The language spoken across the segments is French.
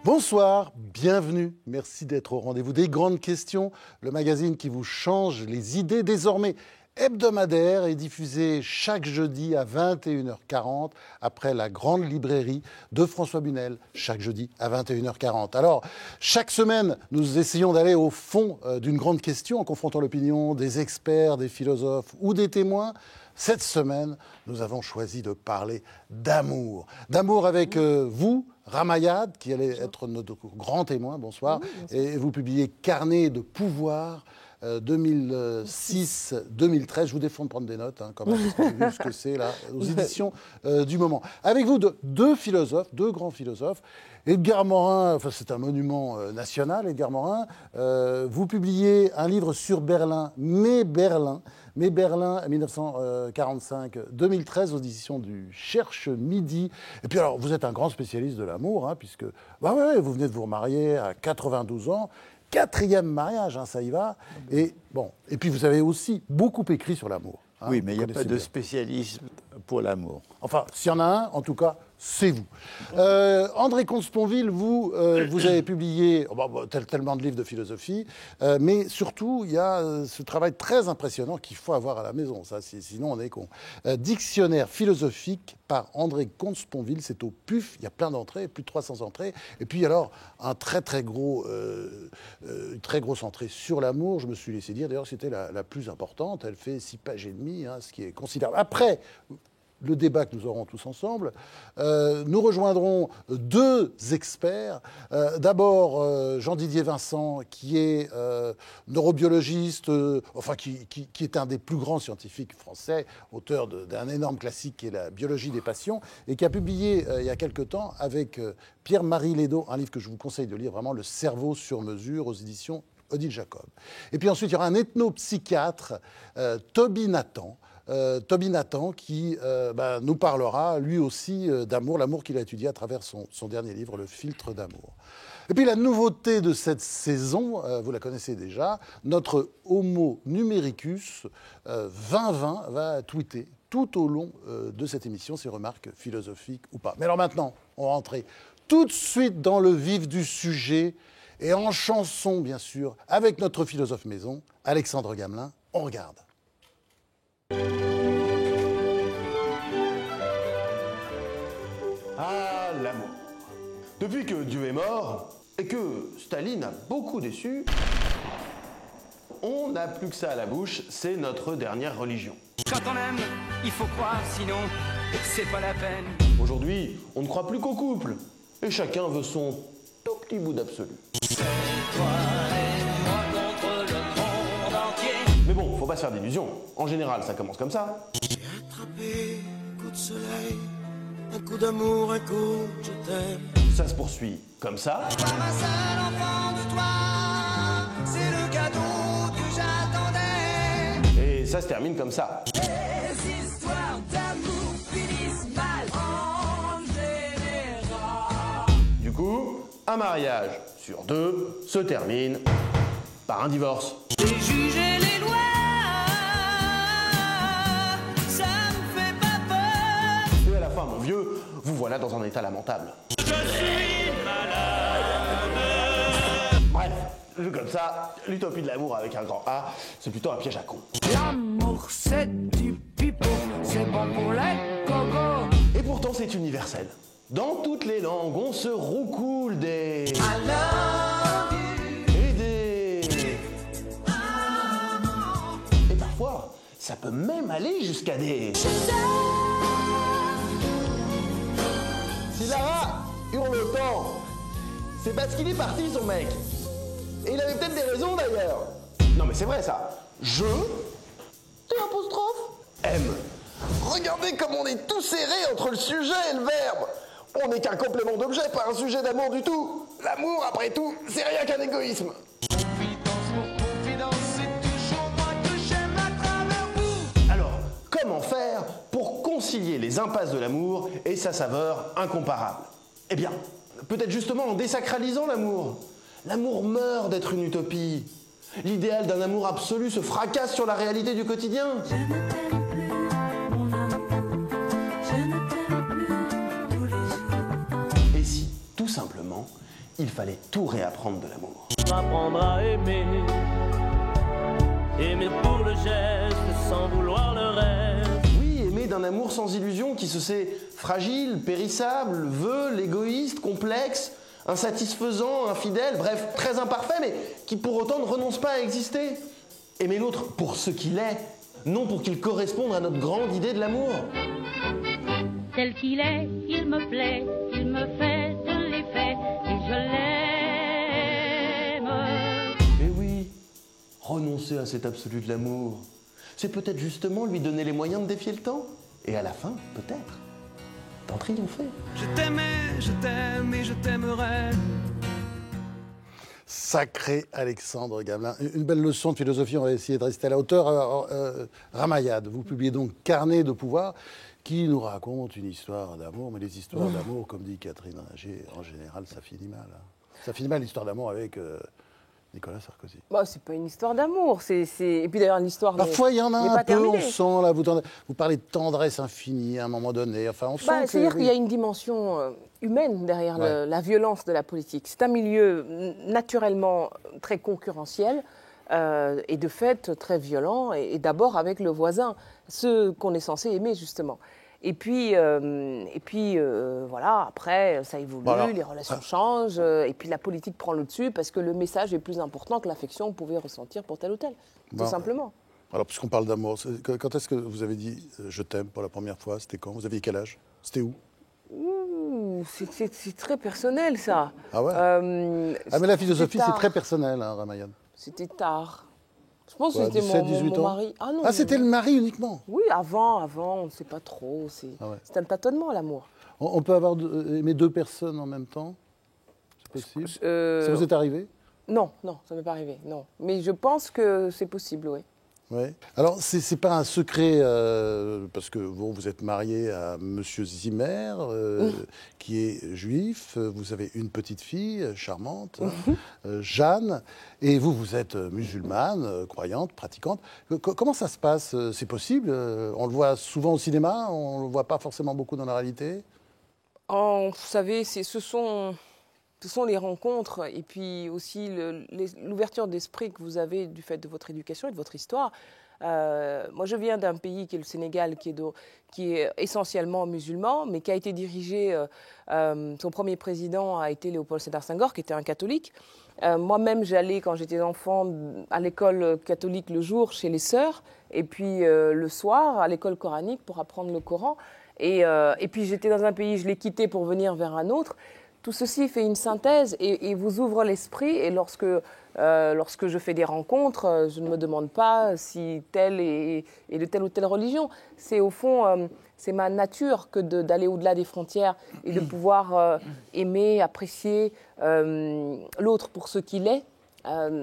Bonsoir, bienvenue, merci d'être au rendez-vous des grandes questions, le magazine qui vous change les idées désormais hebdomadaire et diffusé chaque jeudi à 21h40 après la grande librairie de François Bunel, chaque jeudi à 21h40. Alors, chaque semaine, nous essayons d'aller au fond d'une grande question en confrontant l'opinion des experts, des philosophes ou des témoins. Cette semaine, nous avons choisi de parler d'amour. D'amour avec vous, Ramayad, qui allait être notre grand témoin, bonsoir. Oui, bonsoir. Et vous publiez Carnet de pouvoir, 2006-2013. Je vous défends de prendre des notes, quand même, parce que j'ai vu ce que c'est, là, aux éditions du moment. Avec vous, deux philosophes, deux grands philosophes. Edgar Morin, enfin, c'est un monument national, Edgar Morin. Vous publiez un livre sur Berlin, Mais Berlin, 1945-2013, aux éditions du Cherche Midi. Et puis alors, vous êtes un grand spécialiste de l'amour, puisque vous venez de vous remarier à 92 ans. 4e mariage, ça y va. Et puis vous avez aussi beaucoup écrit sur l'amour. Oui, mais il n'y a pas de spécialisme pour l'amour. Enfin, s'il y en a un, en tout cas, c'est vous. André Comte-Sponville, vous avez publié tellement de livres de philosophie, mais surtout, il y a ce travail très impressionnant qu'il faut avoir à la maison, ça, sinon on est con. Dictionnaire philosophique par André Comte-Sponville, c'est au PUF, il y a plein d'entrées, plus de 300 entrées, et puis alors, une très grosse entrée sur l'amour, je me suis laissé dire, d'ailleurs, c'était la plus importante, elle fait 6 pages et demie, ce qui est considérable. Après le débat que nous aurons tous ensemble, nous rejoindrons deux experts. D'abord, Jean-Didier Vincent, qui est neurobiologiste, qui est un des plus grands scientifiques français, auteur d'un énorme classique qui est La biologie des passions, et qui a publié il y a quelque temps avec Pierre-Marie Lédo, un livre que je vous conseille de lire, vraiment, Le cerveau sur mesure, aux éditions Odile Jacob. Et puis ensuite, il y aura un ethnopsychiatre, Toby Nathan, qui nous parlera lui aussi d'amour, l'amour qu'il a étudié à travers son dernier livre, Le filtre d'amour. Et puis la nouveauté de cette saison, vous la connaissez déjà, notre Homo numericus 2020 va tweeter tout au long de cette émission ses remarques philosophiques ou pas. Mais alors maintenant, on va entrer tout de suite dans le vif du sujet et en chanson, bien sûr, avec notre philosophe maison, Alexandre Gamelin. On regarde. Ah, l'amour. Depuis que Dieu est mort et que Staline a beaucoup déçu, on n'a plus que ça à la bouche, c'est notre dernière religion. Quand on aime, il faut croire, sinon c'est pas la peine. Aujourd'hui, on ne croit plus qu'au couple et chacun veut son tout petit bout d'absolu. C'est toi et moi contre le monde entier. Mais bon, faut pas se faire d'illusions. En général, ça commence comme ça. J'ai attrapé un coup de soleil, un coup d'amour, un coup de je t'aime. Ça se poursuit comme ça. Toi, ma seule enfant de toi, c'est le cadeau que j'attendais. Et ça se termine comme ça. Les histoires d'amour finissent mal en général. Du coup, un mariage sur 2 se termine par un divorce. J'ai jugé les lois, ça me fait pas peur. Et à la fin, mon vieux, vous voilà dans un état lamentable. Je suis malade. Bref, vu comme ça, l'utopie de l'amour avec un grand A, c'est plutôt un piège à con. L'amour c'est du pipeau, c'est bon pour les cocos. Et pourtant, c'est universel. Dans toutes les langues, on se roucoule des... I love you. et des... Et parfois, ça peut même aller jusqu'à des... Si Lara hurle autant, c'est parce qu'il est parti, son mec. Et il avait peut-être des raisons, d'ailleurs. Non, mais c'est vrai, ça. Je... aime. Regardez comme on est tout serré entre le sujet et le verbe. On n'est qu'un complément d'objet, pas un sujet d'amour du tout. L'amour, après tout, c'est rien qu'un égoïsme. Confidence pour confidence, c'est toujours moi que j'aime à travers vous. Alors, comment faire pour concilier les impasses de l'amour et sa saveur incomparable? Eh bien, peut-être justement en désacralisant l'amour. L'amour meurt d'être une utopie. L'idéal d'un amour absolu se fracasse sur la réalité du quotidien. Je ne t'aime plus, mon amour, je ne t'aime plus tous les jours. Et si, tout simplement, il fallait tout réapprendre de l'amour. Apprendre à aimer, aimer pour le geste sans vouloir le reste. Oui, aimer d'un amour sans illusion qui se sait fragile, périssable, veule, égoïste, complexe, insatisfaisant, infidèle, bref, très imparfait, mais qui pour autant ne renonce pas à exister. Aimer l'autre pour ce qu'il est, non pour qu'il corresponde à notre grande idée de l'amour. Tel qu'il est, il me plaît, il me fait de l'effet et je l'aime. Mais oui, renoncer à cet absolu de l'amour, c'est peut-être justement lui donner les moyens de défier le temps. Et à la fin, peut-être, d'en triompher. Je t'aimais, je t'aime et je t'aimerai. Sacré Alexandre Gamelin. Une belle leçon de philosophie, on va essayer de rester à la hauteur. Ramayad, vous publiez donc Carnet de pouvoir, qui nous raconte une histoire d'amour. Mais les histoires d'amour, comme dit Catherine Ringer, en général, ça finit mal. Ça finit mal l'histoire d'amour avec Nicolas Sarkozy. Bah, c'est pas une histoire d'amour. Et puis d'ailleurs, l'histoire Parfois, il y en a n'est un pas peu, terminée. on sent, là, vous parlez de tendresse infinie à un moment donné. Enfin, on sent que... C'est-à-dire qu'il y a une dimension humaine derrière la violence de la politique. C'est un milieu naturellement très concurrentiel et de fait très violent, et d'abord avec le voisin, ceux qu'on est censé aimer justement. Et puis voilà, après, ça évolue, les relations changent, et puis la politique prend le dessus parce que le message est plus important que l'affection qu'on pouvait ressentir pour tel ou tel, tout simplement. Alors, puisqu'on parle d'amour, quand est-ce que vous avez dit « je t'aime » pour la première fois? C'était quand? Vous aviez quel âge? C'était où? C'est très personnel, ça. Ah ouais mais la philosophie, c'est très personnel, hein, Ramayad. C'était tard. Je pense que c'était 17, 18 mon ans. mari. Ah non. C'était le mari uniquement? Oui, avant, on ne sait pas trop. C'est un tâtonnement, l'amour. On peut avoir aimé deux personnes en même temps? C'est possible? Ça vous est arrivé? Non, ça ne m'est pas arrivé, non. Mais je pense que c'est possible, oui. Ouais. Alors, c'est pas un secret, parce que vous êtes marié à Monsieur Zimmer, qui est juif. Vous avez une petite fille charmante, Jeanne, et vous êtes musulmane, croyante, pratiquante. Comment ça se passe? C'est possible? On le voit souvent au cinéma, on le voit pas forcément beaucoup dans la réalité? Vous savez, ce sont les rencontres et puis aussi l'ouverture d'esprit que vous avez du fait de votre éducation et de votre histoire. Moi, je viens d'un pays qui est le Sénégal, qui est essentiellement musulman, mais qui a été dirigé, son premier président a été Léopold Sédar Senghor, qui était un catholique. Moi-même, j'allais, quand j'étais enfant, à l'école catholique le jour chez les sœurs, et puis le soir à l'école coranique pour apprendre le Coran. Et puis j'étais dans un pays, je l'ai quitté pour venir vers un autre. Tout ceci fait une synthèse et vous ouvre l'esprit. Et lorsque je fais des rencontres, je ne me demande pas si tel est de telle ou telle religion. C'est au fond, c'est ma nature que d'aller au-delà des frontières et de pouvoir aimer, apprécier l'autre pour ce qu'il est,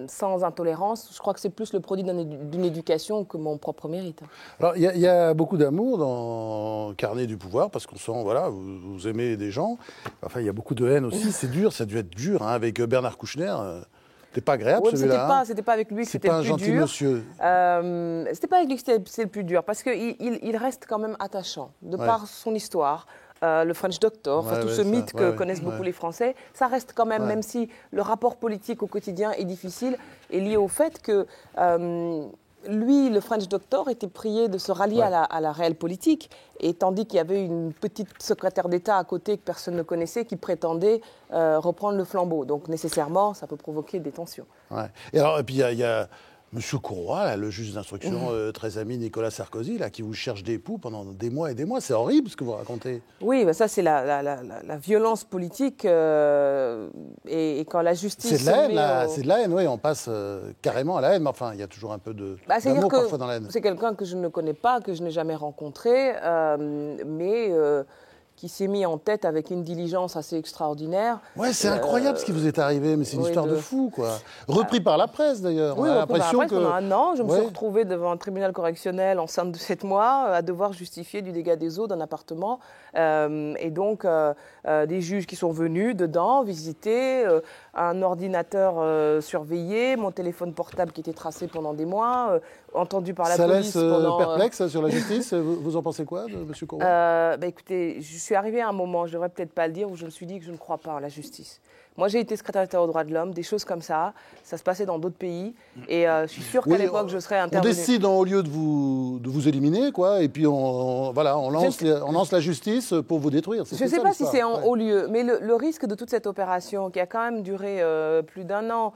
sans intolérance. Je crois que c'est plus le produit d'une éducation que mon propre mérite. Alors, il y a beaucoup d'amour dans Carnet du pouvoir, parce qu'on sent, voilà, vous aimez des gens. Enfin, il y a beaucoup de haine aussi. C'est dur, ça a dû être dur, hein, avec Bernard Kouchner. C'était pas agréable, celui-là. C'était pas avec lui que c'était le plus dur. C'est pas un gentil monsieur. C'était pas avec lui que c'est le plus dur, parce qu'il reste quand même attachant, de par son histoire. Le French Doctor, tout ce mythe que connaissent beaucoup les Français, ça reste quand même, même si le rapport politique au quotidien est difficile, est lié au fait que lui, le French Doctor, était prié de se rallier à la réelle politique, et tandis qu'il y avait une petite secrétaire d'État à côté que personne ne connaissait qui prétendait reprendre le flambeau. Donc nécessairement, ça peut provoquer des tensions. Ouais. Et puis il y a Monsieur Courroy, là, le juge d'instruction, très ami Nicolas Sarkozy, là, qui vous cherche des poux pendant des mois et des mois. C'est horrible ce que vous racontez. Oui, bah ça c'est la violence politique et quand la justice... C'est de la haine, c'est de la haine, oui, on passe carrément à la haine, mais enfin, il y a toujours un peu d'amour parfois dans la haine. C'est quelqu'un que je ne connais pas, que je n'ai jamais rencontré, mais... qui s'est mis en tête avec une diligence assez extraordinaire. Ouais, c'est incroyable ce qui vous est arrivé, mais c'est une histoire de fou, quoi. Repris par la presse, d'ailleurs. Oui, repris par la presse pendant un an. Je me suis retrouvée devant un tribunal correctionnel enceinte de 7 mois, à devoir justifier du dégât des eaux d'un appartement. Et donc, des juges qui sont venus dedans, visiter, un ordinateur surveillé, mon téléphone portable qui était tracé pendant des mois, entendu par la police. Ça laisse perplexe sur la justice. Vous en pensez quoi de M. Courroy? Écoutez, je suis arrivée à un moment, je ne devrais peut-être pas le dire, où je me suis dit que je ne crois pas en la justice. Moi, j'ai été secrétaire d'État aux droits de l'homme, des choses comme ça se passait dans d'autres pays. Et je suis sûre qu'à l'époque, je serais intervenue. On décide au lieu de vous éliminer, quoi, et puis on lance la justice pour vous détruire. Je ne sais pas si c'est en haut lieu, mais le risque de toute cette opération, qui a quand même duré plus d'1 an,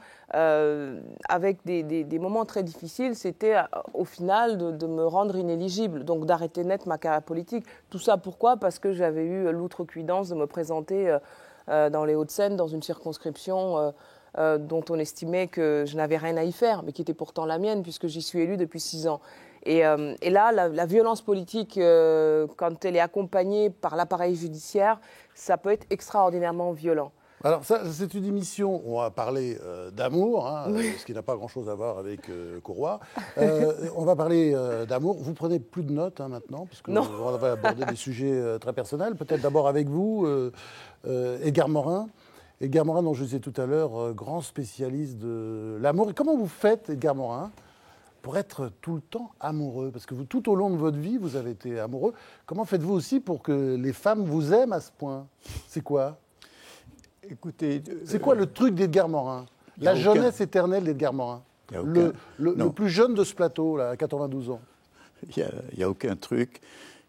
avec des moments très difficiles, c'était au final de me rendre inéligible, donc d'arrêter net ma carrière politique. Tout ça pourquoi ? Parce que j'avais eu l'outrecuidance de me présenter dans les Hauts-de-Seine, dans une circonscription dont on estimait que je n'avais rien à y faire, mais qui était pourtant la mienne, puisque j'y suis élue depuis 6 ans. Et là, la violence politique, quand elle est accompagnée par l'appareil judiciaire, ça peut être extraordinairement violent. Alors ça, c'est une émission, on va parler d'amour, ce qui n'a pas grand-chose à voir avec Courroie. On va parler d'amour. Vous prenez plus de notes maintenant, parce qu'on va aborder des sujets très personnels. Peut-être d'abord avec vous, Edgar Morin. Edgar Morin, dont je disais tout à l'heure, grand spécialiste de l'amour. Et comment vous faites, Edgar Morin, pour être tout le temps amoureux? Parce que vous, tout au long de votre vie, vous avez été amoureux. Comment faites-vous aussi pour que les femmes vous aiment à ce point? C'est quoi? Écoutez, c'est quoi le truc d'Edgar Morin? La jeunesse éternelle d'Edgar Morin. Le plus jeune de ce plateau, là, à 92 ans. Il n'y a aucun truc.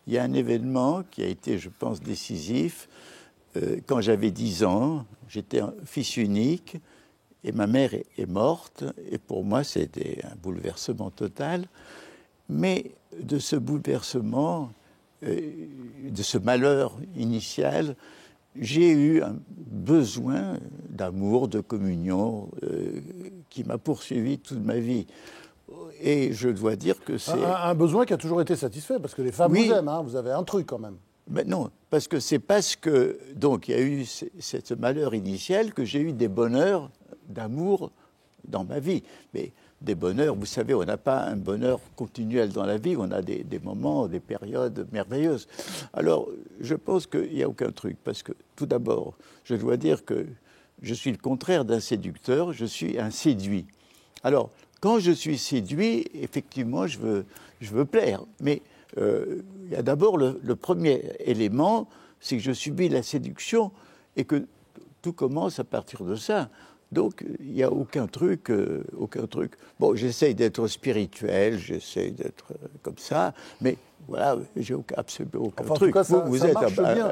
Il y a un événement qui a été, je pense, décisif. Quand j'avais 10 ans, j'étais un fils unique et ma mère est morte. Et pour moi, c'était un bouleversement total. Mais de ce bouleversement, de ce malheur initial, j'ai eu un besoin d'amour, de communion, qui m'a poursuivi toute ma vie. Et je dois dire que c'est... Un besoin qui a toujours été satisfait, parce que les femmes vous aiment, vous avez un truc quand même. Ben non, parce que c'est parce que, donc, il y a eu ce malheur initial que j'ai eu des bonheurs d'amour dans ma vie. Mais des bonheurs, vous savez, on n'a pas un bonheur continuel dans la vie, on a des moments, des périodes merveilleuses. Alors, je pense qu'il n'y a aucun truc, parce que, tout d'abord, je dois dire que je suis le contraire d'un séducteur, je suis un séduit. Alors, quand je suis séduit, effectivement, je veux plaire, mais il y a d'abord le premier élément, c'est que je subis la séduction et que tout commence à partir de ça. Donc, il n'y a aucun truc. Bon, j'essaye d'être spirituel, j'essaye d'être comme ça, mais voilà, j'ai absolument aucun truc. En tout cas,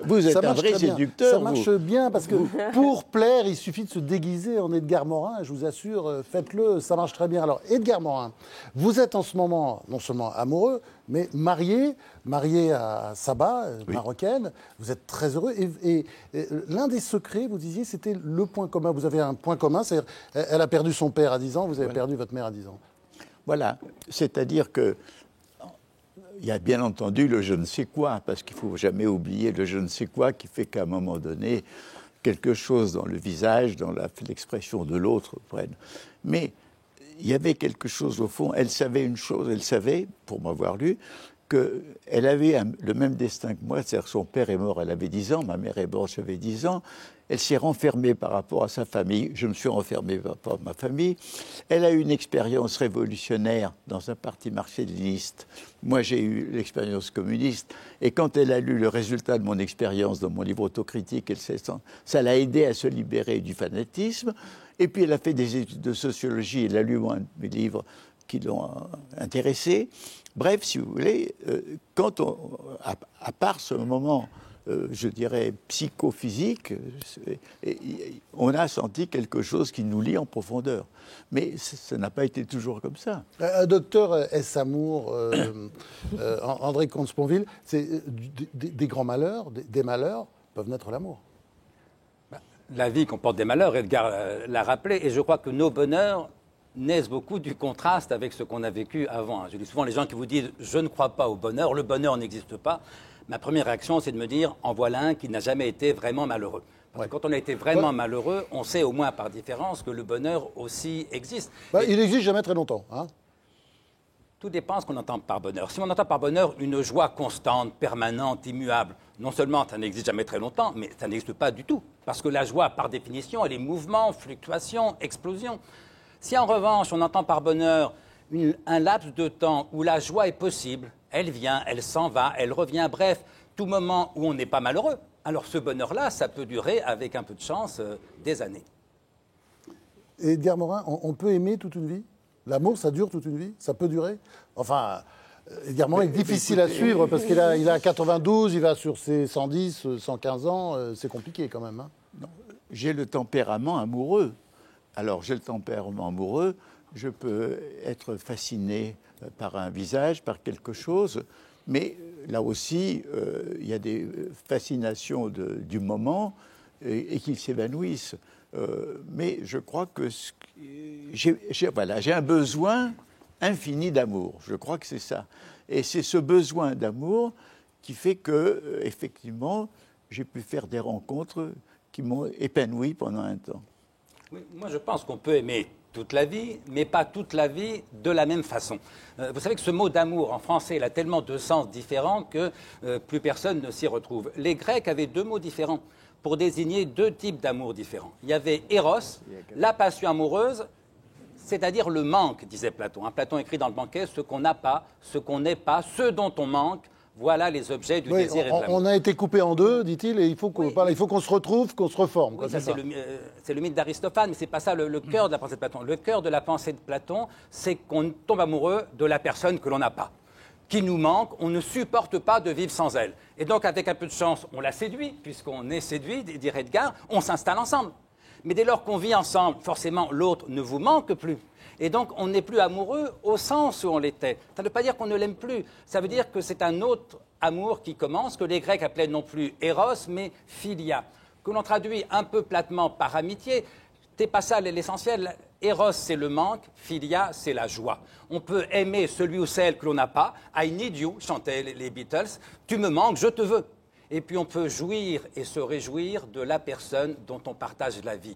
vous êtes un vrai séducteur. Ça marche bien, parce que pour plaire, il suffit de se déguiser en Edgar Morin. Je vous assure, faites-le, ça marche très bien. Alors, Edgar Morin, vous êtes en ce moment non seulement amoureux, mais marié à Saba, marocaine. Vous êtes très heureux. Et l'un des secrets, vous disiez, c'était le point commun. Vous avez un point commun, c'est-à-dire elle a perdu son père à 10 ans, vous avez perdu votre mère à 10 ans. Voilà, c'est-à-dire que il y a bien entendu le je ne sais quoi, parce qu'il ne faut jamais oublier le je ne sais quoi qui fait qu'à un moment donné, quelque chose dans le visage, dans l'expression de l'autre prenne. Mais il y avait quelque chose au fond, elle savait une chose, elle savait, pour m'avoir lu, qu'elle avait le même destin que moi, c'est-à-dire que son père est mort, elle avait 10 ans, ma mère est morte, j'avais 10 ans, elle s'est renfermée par rapport à sa famille, je me suis renfermé par rapport à ma famille, elle a eu une expérience révolutionnaire dans un parti marxiste-léniniste, moi j'ai eu l'expérience communiste, et quand elle a lu le résultat de mon expérience dans mon livre autocritique, ça l'a aidé à se libérer du fanatisme, et puis elle a fait des études de sociologie, elle a lu mes livres qui l'ont intéressée. Bref, si vous voulez, à part ce moment, je dirais, psychophysique, on a senti quelque chose qui nous lie en profondeur. Mais ça n'a pas été toujours comme ça. Docteur S. Amour, André Comte-Sponville, des grands malheurs, des malheurs peuvent naître l'amour. La vie comporte des malheurs, Edgar l'a rappelé, et je crois que nos bonheurs naissent beaucoup du contraste avec ce qu'on a vécu avant. Je dis souvent les gens qui vous disent « je ne crois pas au bonheur », le bonheur n'existe pas. Ma première réaction, c'est de me dire « en voilà un qui n'a jamais été vraiment malheureux ». Parce que quand on a été vraiment malheureux, on sait au moins par différence que le bonheur aussi existe. Il n'existe jamais très longtemps. Tout dépend de ce qu'on entend par bonheur. Si on entend par bonheur une joie constante, permanente, immuable, non seulement ça n'existe jamais très longtemps, mais ça n'existe pas du tout. Parce que la joie, par définition, elle est mouvement, fluctuation, explosion. Si en revanche, on entend par bonheur un laps de temps où la joie est possible, elle vient, elle s'en va, elle revient, bref, tout moment où on n'est pas malheureux, Alors ce bonheur-là, ça peut durer, avec un peu de chance, des années. Et Edgar Morin, on peut aimer toute une vie? L'amour, ça dure toute une vie? Ça peut durer? Enfin, Edgar Morin est difficile à suivre parce qu'il a 92, il va sur ses 110, 115 ans. C'est compliqué quand même. Hein. J'ai le tempérament amoureux. Alors, j'ai le tempérament amoureux, je peux être fasciné par un visage, par quelque chose, mais là aussi, il y a des fascinations du moment et qu'ils s'évanouissent. Mais je crois que j'ai un besoin infini d'amour. Je crois que c'est ça. Et c'est ce besoin d'amour qui fait que, effectivement, j'ai pu faire des rencontres qui m'ont épanoui pendant un temps. Oui, moi, je pense qu'on peut aimer toute la vie, mais pas toute la vie de la même façon. Vous savez que ce mot d'amour, en français, il a tellement de sens différents que plus personne ne s'y retrouve. Les Grecs avaient deux mots différents pour désigner deux types d'amour différents. Il y avait Eros, la passion amoureuse, c'est-à-dire le manque, disait Platon. Platon écrit dans le Banquet, ce qu'on n'a pas, ce qu'on n'est pas, ce dont on manque. Voilà les objets du désir et de l'amour. On a été coupé en deux, dit-il, et il faut qu'on se retrouve, qu'on se reforme. Oui, ça, c'est le mythe d'Aristophane, mais ce n'est pas ça le cœur de la pensée de Platon. Le cœur de la pensée de Platon, c'est qu'on tombe amoureux de la personne que l'on n'a pas, qui nous manque, on ne supporte pas de vivre sans elle. Et donc, avec un peu de chance, on la séduit, puisqu'on est séduit, dirait Edgar, on s'installe ensemble. Mais dès lors qu'on vit ensemble, forcément, l'autre ne vous manque plus. Et donc, on n'est plus amoureux au sens où on l'était. Ça ne veut pas dire qu'on ne l'aime plus. Ça veut dire que c'est un autre amour qui commence, que les Grecs appelaient non plus Eros, mais Philia, que l'on traduit un peu platement par amitié. C'est pas ça l'essentiel. Eros, c'est le manque. Philia, c'est la joie. On peut aimer celui ou celle que l'on n'a pas. I need you, chantaient les Beatles. Tu me manques, je te veux. Et puis, on peut jouir et se réjouir de la personne dont on partage la vie.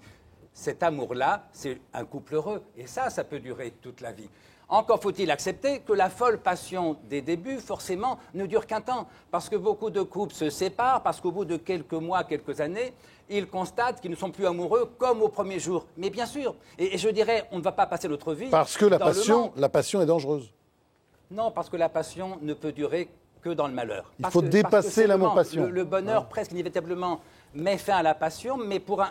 Cet amour-là, c'est un couple heureux. Et ça peut durer toute la vie. Encore faut-il accepter que la folle passion des débuts, forcément, ne dure qu'un temps. Parce que beaucoup de couples se séparent, parce qu'au bout de quelques mois, quelques années, ils constatent qu'ils ne sont plus amoureux comme au premier jour. Mais bien sûr, et je dirais, on ne va pas passer notre vie... Parce que la passion est dangereuse. Non, parce que la passion ne peut durer que dans le malheur. Il faut dépasser l'amour-passion. Le bonheur, presque inévitablement, met fin à la passion, mais pour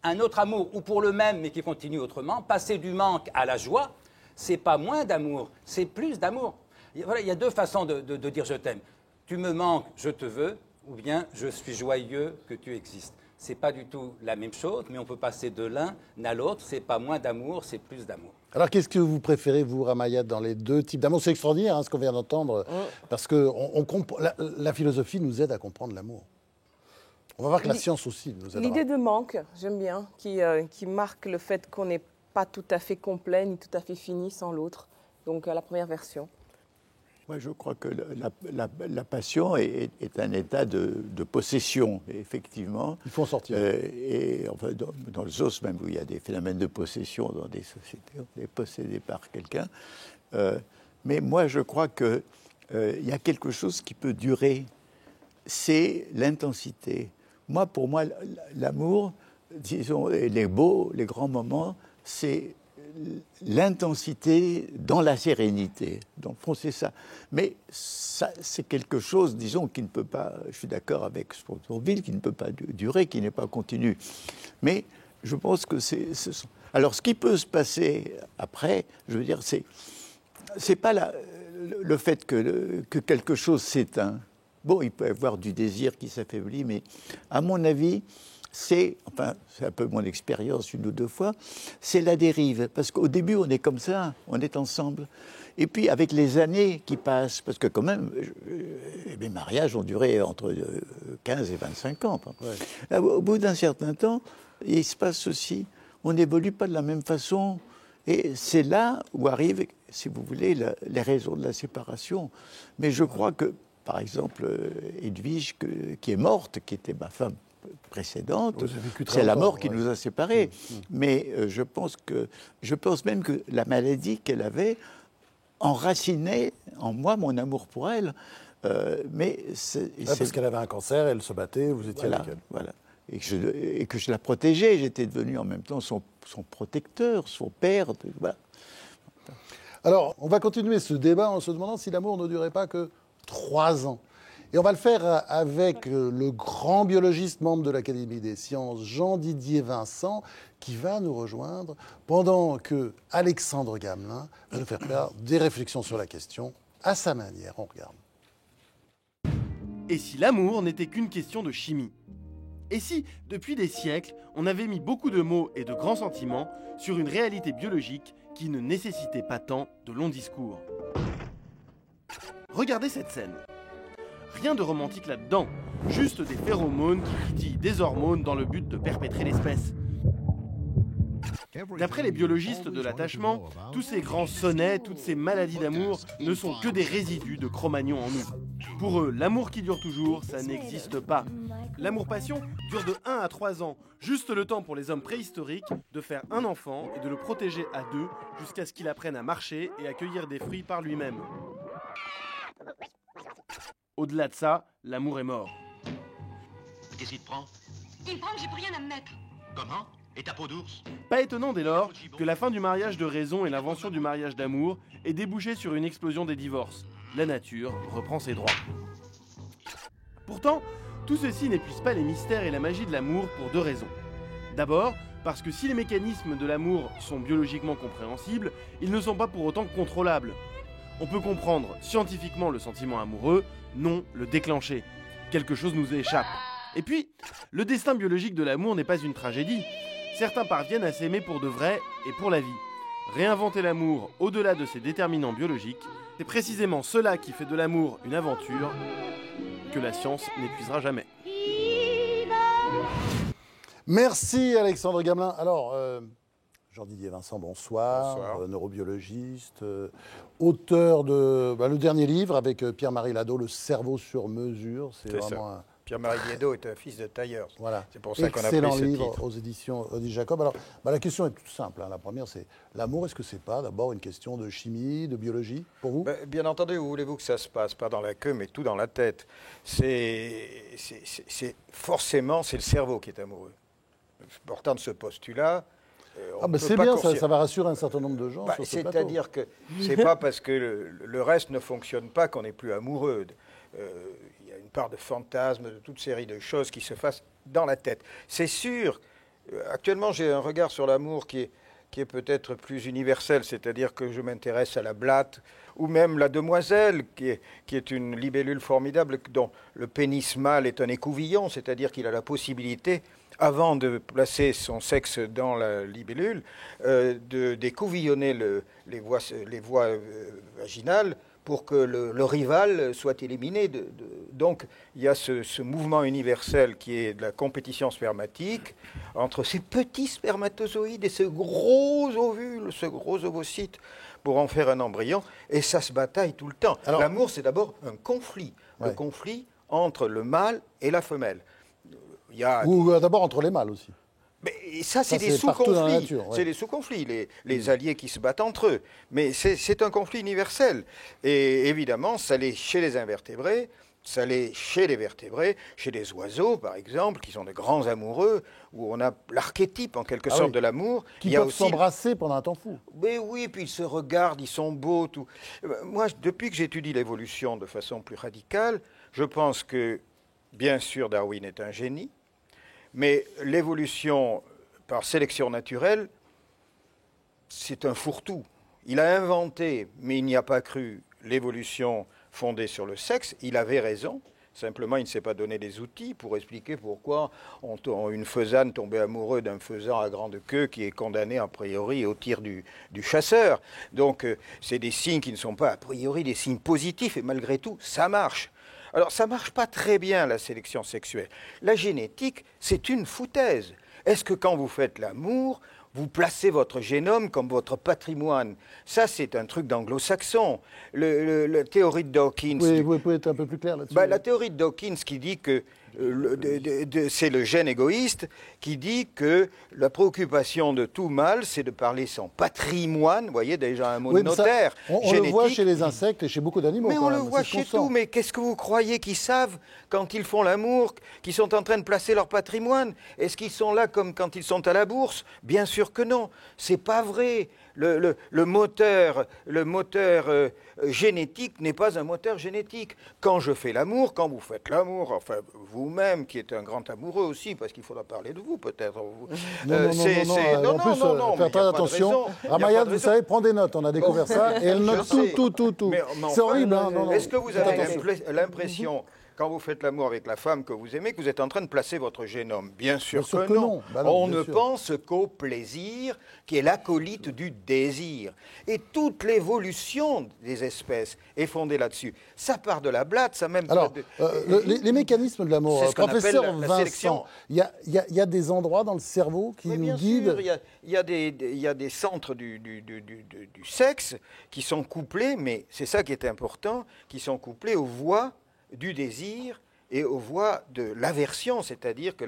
un autre amour, ou pour le même, mais qui continue autrement, passer du manque à la joie, c'est pas moins d'amour, c'est plus d'amour. Voilà, il y a deux façons de dire je t'aime. Tu me manques, je te veux, ou bien je suis joyeux que tu existes. C'est pas du tout la même chose, mais on peut passer de l'un à l'autre. C'est pas moins d'amour, c'est plus d'amour. Alors, qu'est-ce que vous préférez, vous, Ramayad, dans les deux types d'amour? C'est extraordinaire, ce qu'on vient d'entendre, parce que la philosophie nous aide à comprendre l'amour. On va voir que la science aussi nous aidera. L'idée de manque, j'aime bien, qui marque le fait qu'on n'est pas tout à fait complet ni tout à fait fini sans l'autre. Donc, la première version. Moi, je crois que la passion est un état de possession, effectivement. Il faut en sortir. Et enfin, dans le Zoos, même, où il y a des phénomènes de possession dans des sociétés, on est possédé par quelqu'un. Mais moi, je crois qu'il y a quelque chose qui peut durer, c'est l'intensité. Pour moi, l'amour, disons, les beaux, les grands moments, c'est l'intensité dans la sérénité. Dans le fond, c'est ça. Mais ça, c'est quelque chose, disons, qui ne peut pas, je suis d'accord avec Spontorville, qui ne peut pas durer, qui n'est pas continu. Mais je pense que alors, ce qui peut se passer après, je veux dire, c'est pas le fait que quelque chose s'éteint. Bon, il peut y avoir du désir qui s'affaiblit, mais à mon avis, c'est un peu mon expérience une ou deux fois, c'est la dérive. Parce qu'au début, on est comme ça, on est ensemble. Et puis, avec les années qui passent, parce que quand même, mes mariages ont duré entre 15 et 25 ans. Ouais. Là, au bout d'un certain temps, il se passe ceci. On n'évolue pas de la même façon. Et c'est là où arrivent, si vous voulez, les raisons de la séparation. Mais je crois que, par exemple, Edwige, qui est morte, qui était ma femme précédente, c'est la mort qui nous a séparés. Mais je pense même que la maladie qu'elle avait enracinait en moi mon amour pour elle. Parce qu'elle avait un cancer, elle se battait, vous étiez avec elle. Voilà. Et que je la protégeais, j'étais devenu en même temps son protecteur, son père. Voilà. Alors, on va continuer ce débat en se demandant si l'amour ne durait pas que 3 ans. Et on va le faire avec le grand biologiste, membre de l'Académie des sciences, Jean-Didier Vincent, qui va nous rejoindre pendant que Alexandre Gamelin va nous faire part des réflexions sur la question à sa manière. On regarde. Et si l'amour n'était qu'une question de chimie? Et si, depuis des siècles, on avait mis beaucoup de mots et de grands sentiments sur une réalité biologique qui ne nécessitait pas tant de longs discours? Regardez cette scène. Rien de romantique là-dedans, juste des phéromones qui titillent des hormones dans le but de perpétrer l'espèce. D'après les biologistes de l'attachement, tous ces grands sonnets, toutes ces maladies d'amour ne sont que des résidus de Cro-Magnon en nous. Pour eux, l'amour qui dure toujours, ça n'existe pas. L'amour-passion dure de 1 à 3 ans, juste le temps pour les hommes préhistoriques de faire un enfant et de le protéger à 2 jusqu'à ce qu'il apprenne à marcher et à cueillir des fruits par lui-même. Au-delà de ça, l'amour est mort. Qu'est-ce qui te prend? Il me prend que j'ai plus rien à me mettre. Comment? Et ta peau d'ours? Pas étonnant dès lors que la fin du mariage de raison et l'invention du mariage d'amour ait débouché sur une explosion des divorces. La nature reprend ses droits. Pourtant, tout ceci n'épuise pas les mystères et la magie de l'amour pour 2 raisons. D'abord, parce que si les mécanismes de l'amour sont biologiquement compréhensibles, ils ne sont pas pour autant contrôlables. On peut comprendre scientifiquement le sentiment amoureux, non le déclencher. Quelque chose nous échappe. Et puis, le destin biologique de l'amour n'est pas une tragédie. Certains parviennent à s'aimer pour de vrai et pour la vie. Réinventer l'amour au-delà de ses déterminants biologiques, c'est précisément cela qui fait de l'amour une aventure que la science n'épuisera jamais. Merci Alexandre Gamelin. Alors, Jean-Didier Vincent, bonsoir. Bonsoir. Neurobiologiste, auteur de le dernier livre avec Pierre-Marie Lado, Le cerveau sur mesure. C'est vraiment Pierre-Marie Lado est un fils de tailleur. Voilà. C'est pour ça qu'on a pris excellent ce livre titre. aux éditions Odile Jacob. Alors, la question est toute simple. La première, c'est l'amour. Est-ce que c'est pas d'abord une question de chimie, de biologie pour vous? Bien entendu, où voulez-vous que ça se passe? Pas dans la queue, mais tout dans la tête. Forcément, c'est le cerveau qui est amoureux. Portant de ce postulat, c'est bien, ça va rassurer un certain nombre de gens sur ce plateau. C'est-à-dire que c'est pas parce que le reste ne fonctionne pas qu'on n'est plus amoureux. Il y a une part de fantasme, de toute série de choses qui se fassent dans la tête. C'est sûr, actuellement j'ai un regard sur l'amour qui est peut-être plus universel, c'est-à-dire que je m'intéresse à la blatte, ou même la demoiselle, qui est une libellule formidable, dont le pénis mâle est un écouvillon, c'est-à-dire qu'il a la possibilité, avant de placer son sexe dans la libellule, d'écouvillonner les voies vaginales pour que le rival soit éliminé. Donc il y a ce mouvement universel qui est de la compétition spermatique entre ces petits spermatozoïdes et ce gros ovule, ce gros ovocyte, pour en faire un embryon, et ça se bataille tout le temps. L'amour, c'est d'abord un conflit, le conflit entre le mâle et la femelle. Ou d'abord entre les mâles aussi. Mais ça, c'est des sous-conflits. C'est des sous-conflits, les alliés qui se battent entre eux. Mais c'est un conflit universel. Et évidemment, ça l'est chez les invertébrés, ça l'est chez les vertébrés, chez les oiseaux, par exemple, qui sont de grands amoureux, où on a l'archétype, en quelque sorte, de l'amour. Qui peuvent s'embrasser pendant un temps fou. Mais oui, puis ils se regardent, ils sont beaux, tout. Moi, depuis que j'étudie l'évolution de façon plus radicale, je pense que, bien sûr, Darwin est un génie, mais l'évolution par sélection naturelle, c'est un fourre-tout. Il a inventé, mais il n'y a pas cru, l'évolution fondée sur le sexe. Il avait raison. Simplement, il ne s'est pas donné des outils pour expliquer pourquoi une faisane tombait amoureuse d'un faisan à grande queue qui est condamné a priori au tir du chasseur. Donc, c'est des signes qui ne sont pas a priori des signes positifs, et malgré tout, ça marche. Alors, ça ne marche pas très bien, la sélection sexuelle. La génétique, c'est une foutaise. Est-ce que quand vous faites l'amour, vous placez votre génome comme votre patrimoine? Ça, c'est un truc d'anglo-saxon. La théorie de Dawkins... Oui, vous pouvez être un peu plus clair là-dessus. La théorie de Dawkins qui dit que c'est le gène égoïste qui dit que la préoccupation de tout mâle, c'est de parler son patrimoine. Vous voyez, déjà un mot de notaire. On le voit chez les insectes et chez beaucoup d'animaux. Mais on le voit chez tout. Mais qu'est-ce que vous croyez qu'ils savent quand ils font l'amour, qu'ils sont en train de placer leur patrimoine? Est-ce qu'ils sont là comme quand ils sont à la bourse? Bien sûr que non. C'est pas vrai. le moteur génétique n'est pas un moteur génétique. Quand je fais l'amour, quand vous faites l'amour, enfin vous-même qui êtes un grand amoureux aussi, parce qu'il faudra parler de vous peut-être. Non, faites très attention. Ramayad, vous savez, prend des notes, on a découvert ça, et elle note tout. C'est horrible. Est-ce que vous avez l'impression, quand vous faites l'amour avec la femme que vous aimez, que vous êtes en train de placer votre génome? Bien sûr que non. On ne pense qu'au plaisir, qui est l'acolyte du désir. Et toute l'évolution des espèces est fondée là-dessus. Ça part de la blatte, ça même... Alors, les mécanismes de l'amour, professeur Vincent, il y a des endroits dans le cerveau qui nous guident. Il y a des centres du sexe qui sont couplés, mais c'est ça qui est important, qui sont couplés aux voies du désir et aux voies de l'aversion, c'est-à-dire que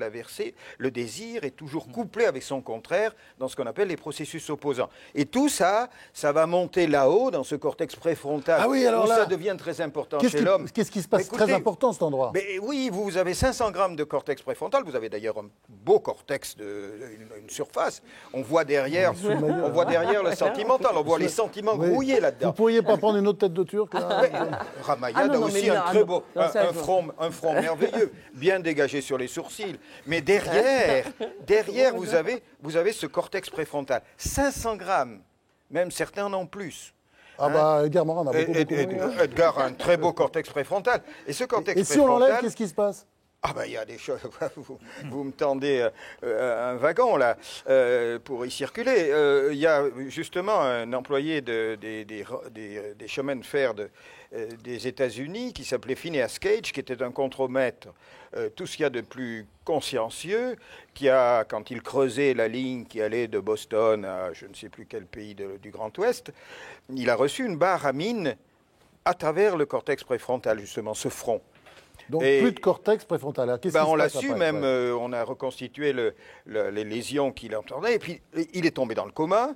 le désir est toujours couplé avec son contraire dans ce qu'on appelle les processus opposants. Et tout ça, ça va monter là-haut, dans ce cortex préfrontal, où ça devient très important chez l'homme. Qu'est-ce qui se passe très important, cet endroit? Oui, vous avez 500 grammes de cortex préfrontal, vous avez d'ailleurs un beau cortex, une surface. On voit derrière le sentimental, on voit les sentiments grouillés là-dedans. Vous ne pourriez pas prendre une autre tête de Turc Ramayad a aussi un très beau, un front merveilleux, bien dégagé sur les sourcils. Mais derrière vous avez ce cortex préfrontal. 500 grammes, même certains en ont plus. Edgar Morin en a beaucoup. Edgar a un très beau cortex préfrontal. Et ce cortex préfrontal... Et si on l'enlève, qu'est-ce qui se passe? Il y a des choses. Vous me tendez un wagon là pour y circuler. Il y a justement un employé des chemins de fer des États-Unis qui s'appelait Phineas Cage, qui était un contremaître, tout ce qu'il y a de plus consciencieux, qui a, quand il creusait la ligne qui allait de Boston à je ne sais plus quel pays du Grand Ouest, il a reçu une barre à mine à travers le cortex préfrontal, justement, ce front. Donc plus de cortex préfrontal. On l'a su, même on a reconstitué les lésions qu'il entendait, et puis il est tombé dans le coma.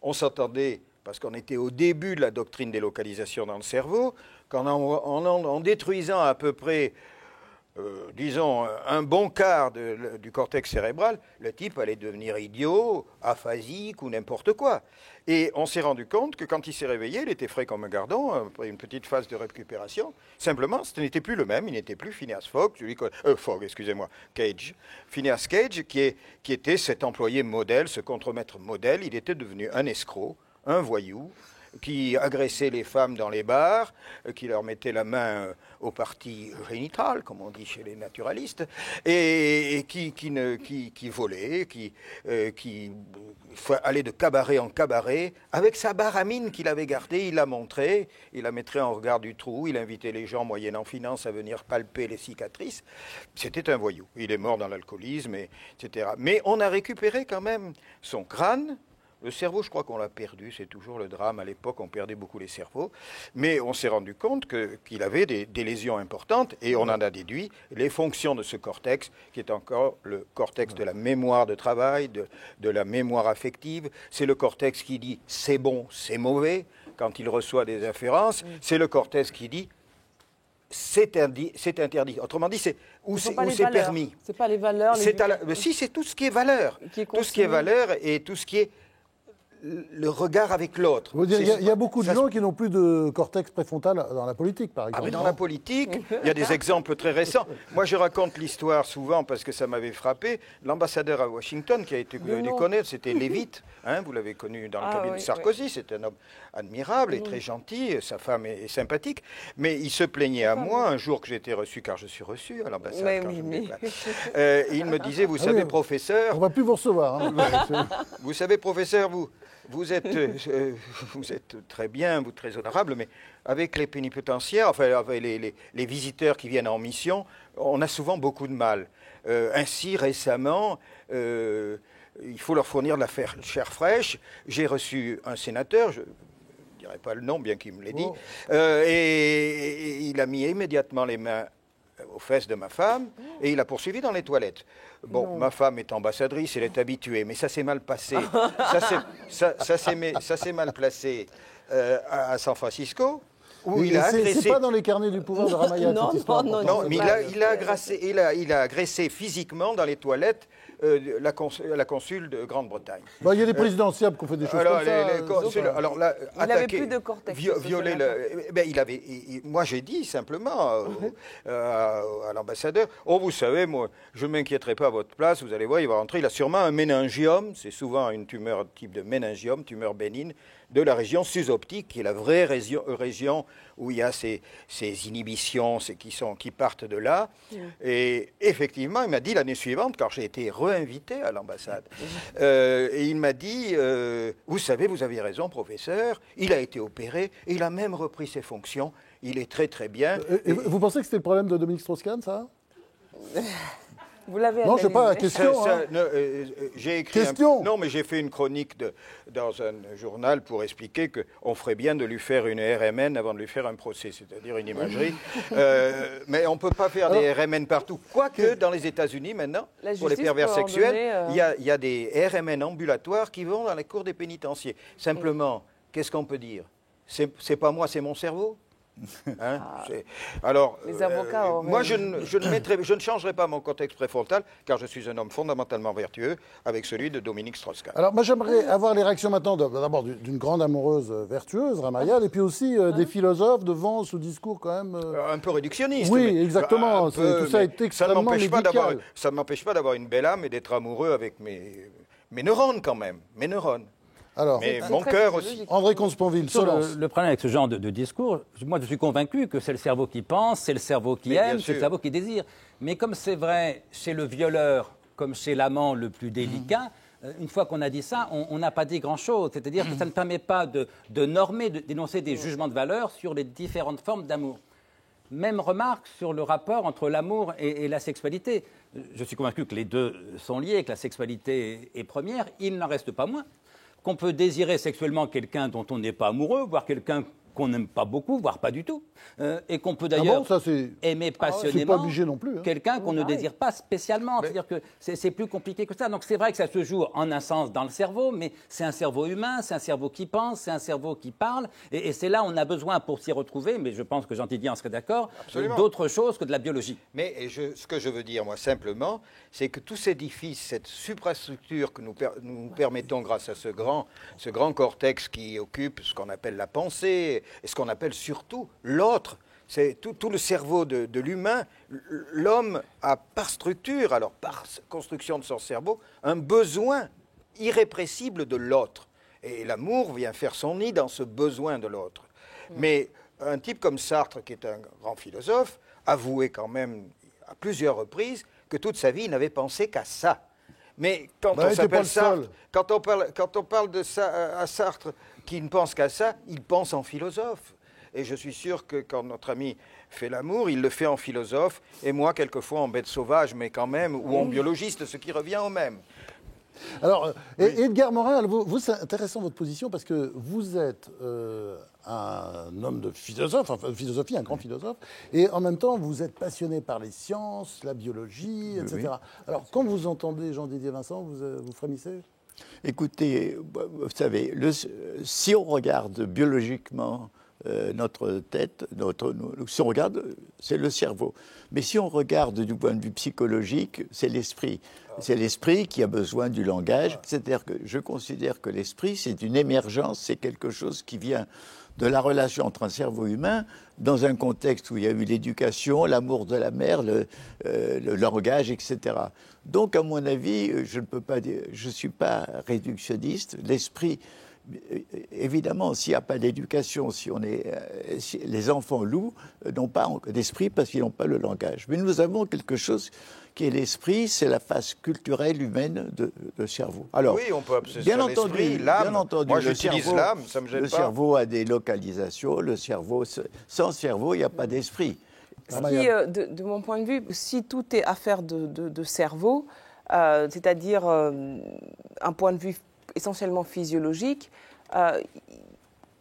On s'attendait, parce qu'on était au début de la doctrine des localisations dans le cerveau, qu'en détruisant à peu près, disons, un bon quart du cortex cérébral, le type allait devenir idiot, aphasique ou n'importe quoi. Et on s'est rendu compte que quand il s'est réveillé, il était frais comme un gardon, après une petite phase de récupération. Simplement, ce n'était plus le même, il n'était plus Phineas Cage. Phineas Cage, qui était cet employé modèle, ce contremaître modèle, il était devenu un escroc, un voyou, qui agressait les femmes dans les bars, qui leur mettait la main aux parties génitales, comme on dit chez les naturalistes, et qui volait, qui allait de cabaret en cabaret, avec sa barre à mine qu'il avait gardée, il la montrait, il la mettrait en regard du trou, il invitait les gens, moyennant finance, à venir palper les cicatrices. C'était un voyou. Il est mort dans l'alcoolisme, etc. Mais on a récupéré quand même son crâne. Le cerveau, je crois qu'on l'a perdu, c'est toujours le drame. À l'époque, on perdait beaucoup les cerveaux. Mais on s'est rendu compte qu'il avait des lésions importantes et on en a déduit les fonctions de ce cortex, qui est encore le cortex de la mémoire de travail, de la mémoire affective. C'est le cortex qui dit c'est bon, c'est mauvais quand il reçoit des inférences. C'est le cortex qui dit c'est interdit. Autrement dit, c'est permis. C'est pas les valeurs. Si, c'est tout ce qui est valeur. Tout ce qui est valeur et tout ce qui est le regard avec l'autre. Il y a beaucoup de gens qui n'ont plus de cortex préfrontal dans la politique, par exemple. Mais dans la politique, il y a des exemples très récents. Moi, je raconte l'histoire souvent parce que ça m'avait frappé. L'ambassadeur à Washington, qui a été, vous avez dû connaître, c'était Leavitt. Vous l'avez connu dans le cabinet de Sarkozy. C'est un homme admirable et très gentil. Sa femme est sympathique. Mais il se plaignait à moi un jour que j'étais reçu, car je suis reçu à l'ambassade. Il me disait, vous savez, professeur... On ne va plus vous recevoir. Vous savez, professeur, vous êtes très bien, vous êtes très honorable, mais avec les pénipotentiaires, enfin avec les visiteurs qui viennent en mission, on a souvent beaucoup de mal. Ainsi, récemment, il faut leur fournir de la chair fraîche. J'ai reçu un sénateur, je ne dirai pas le nom, bien qu'il me l'ait dit, et il a mis immédiatement les mains aux fesses de ma femme, et il a poursuivi dans les toilettes. Bon, ma femme est ambassadrice, elle est habituée, mais ça s'est mal passé. Ça s'est mal placé à San Francisco. où il Et a agressé. c'est pas dans les carnets du pouvoir de Ramayad, Non, cette histoire. non, Non, mais il a agressé physiquement dans les toilettes la consul de Grande-Bretagne. Bah, il y a des présidentiables qui ont fait des choses Alors, comme ça. les consuls, alors là, Il n'avait attaquer, plus de cortex. violer moi j'ai dit simplement à l'ambassadeur, oh vous savez, moi je ne m'inquiéterai pas à votre place, vous allez voir, il va rentrer, il a sûrement un méningiome, c'est souvent une tumeur type de méningiome, tumeur bénigne, de la région susoptique, qui est la vraie région où il y a ces inhibitions qui partent de là. Et effectivement, il m'a dit l'année suivante, quand j'ai été réinvité à l'ambassade, et il m'a dit, vous savez, vous aviez raison, professeur, il a été opéré, et il a même repris ses fonctions, il est très très bien. Et vous pensez que c'était le problème de Dominique Strauss-Kahn, ça? Vous l'avez Non, je sais pas, analysé. question. Hein. J'ai écrit non, mais j'ai fait une chronique dans un journal pour expliquer qu'on ferait bien de lui faire une RMN avant de lui faire un procès, c'est-à-dire une imagerie. Mais on ne peut pas faire des RMN partout. Quoique, dans les États-Unis, maintenant, pour les pervers sexuels, il y a des RMN ambulatoires qui vont dans la cour des pénitenciers. Simplement, qu'est-ce qu'on peut dire? C'est pas moi, c'est mon cerveau. Hein, alors, les avocats moi, je ne changerai pas mon contexte préfrontal, car je suis un homme fondamentalement vertueux, avec celui de Dominique Strauss-Kahn. Alors, moi, j'aimerais avoir les réactions maintenant, d'abord d'une grande amoureuse vertueuse, Ramayad, et puis aussi des philosophes devant ce discours quand même... un peu réductionniste. Oui, exactement. Tout ça est extrêmement médical. Ça ne m'empêche pas d'avoir une belle âme et d'être amoureux avec mes neurones quand même, mes neurones. Alors, mais mon cœur aussi. André Comte-Sponville, le problème avec ce genre de discours, moi je suis convaincu que c'est le cerveau qui pense, c'est le cerveau qui aime, c'est le cerveau qui désire. Mais comme c'est vrai chez le violeur, comme chez l'amant le plus délicat, une fois qu'on a dit ça, on n'a pas dit grand-chose. C'est-à-dire que ça ne permet pas de normer, d'énoncer des jugements de valeur sur les différentes formes d'amour. Même remarque sur le rapport entre l'amour et la sexualité. Je suis convaincu que les deux sont liés, que la sexualité est première. Il n'en reste pas moins qu'on peut désirer sexuellement quelqu'un dont on n'est pas amoureux, voire quelqu'un qu'on n'aime pas beaucoup, voire pas du tout, et qu'on peut d'ailleurs aimer passionnément quelqu'un qu'on ne désire pas spécialement. C'est-à-dire que c'est plus compliqué que ça. Donc c'est vrai que ça se joue en un sens dans le cerveau, mais c'est un cerveau humain, c'est un cerveau qui pense, c'est un cerveau qui parle, et c'est là où on a besoin pour s'y retrouver, mais je pense que Jean Didier en serait d'accord, d'autre chose que de la biologie. Mais ce que je veux dire, moi, simplement, c'est que tout cet édifice, cette suprastructure que nous permettons grâce à ce grand cortex qui occupe ce qu'on appelle la pensée, et ce qu'on appelle surtout l'autre, c'est tout le cerveau de l'humain. L'homme a par structure, alors par construction de son cerveau, un besoin irrépressible de l'autre. Et l'amour vient faire son nid dans ce besoin de l'autre. Mais un type comme Sartre, qui est un grand philosophe, avouait quand même à plusieurs reprises que toute sa vie, il n'avait pensé qu'à ça. Mais quand on s'appelle Sartre, quand on parle de ça à Sartre, qui ne pense qu'à ça, il pense en philosophe. Et je suis sûr que quand notre ami fait l'amour, il le fait en philosophe, et moi, quelquefois, en bête sauvage, mais quand même, ou en biologiste, ce qui revient au même. Alors, Edgar Morin, c'est intéressant votre position, parce que vous êtes un homme de philosophie, un grand philosophe, et en même temps, vous êtes passionné par les sciences, la biologie, etc. Oui. Alors, quand vous entendez Jean-Didier Vincent, vous frémissez ? Écoutez, vous savez, si on regarde biologiquement notre tête, si on regarde, c'est le cerveau. Mais si on regarde du point de vue psychologique, c'est l'esprit. C'est l'esprit qui a besoin du langage. C'est-à-dire que je considère que l'esprit, c'est une émergence, c'est quelque chose qui vient de la relation entre un cerveau humain dans un contexte où il y a eu l'éducation, l'amour de la mère, le langage, etc. Donc, à mon avis, je ne peux pas dire, je ne suis pas réductionniste. L'esprit, évidemment, s'il n'y a pas d'éducation, si les enfants loups n'ont pas d'esprit parce qu'ils n'ont pas le langage. Mais nous avons quelque chose qui est l'esprit, c'est la face culturelle humaine de cerveau. Alors, oui, on peut bien entendu, l'âme. Moi, j'utilise l'âme, ça me gêne pas. Le cerveau a des localisations. Sans cerveau, il n'y a pas d'esprit. De mon point de vue, si tout est affaire de cerveau, c'est-à-dire un point de vue essentiellement physiologique,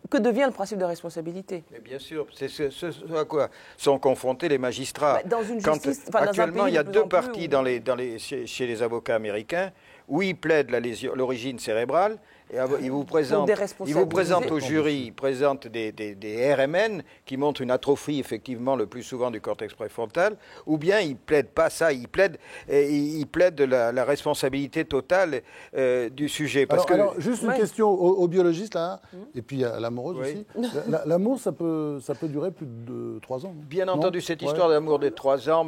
que devient le principe de responsabilité ? Mais bien sûr, c'est ce à quoi sont confrontés les magistrats. Dans une justice, actuellement, il y a deux parties chez les avocats américains où ils plaident l'origine cérébrale Et il vous présente au jury, il présente des RMN qui montrent une atrophie effectivement le plus souvent du cortex préfrontal, ou bien il plaide pas ça, il plaide la responsabilité totale du sujet. Alors, juste une question aux biologistes là, et puis à l'amoureuse aussi. L'amour, ça peut durer plus de 3 ans. Bien entendu, cette histoire d'amour des 3 ans,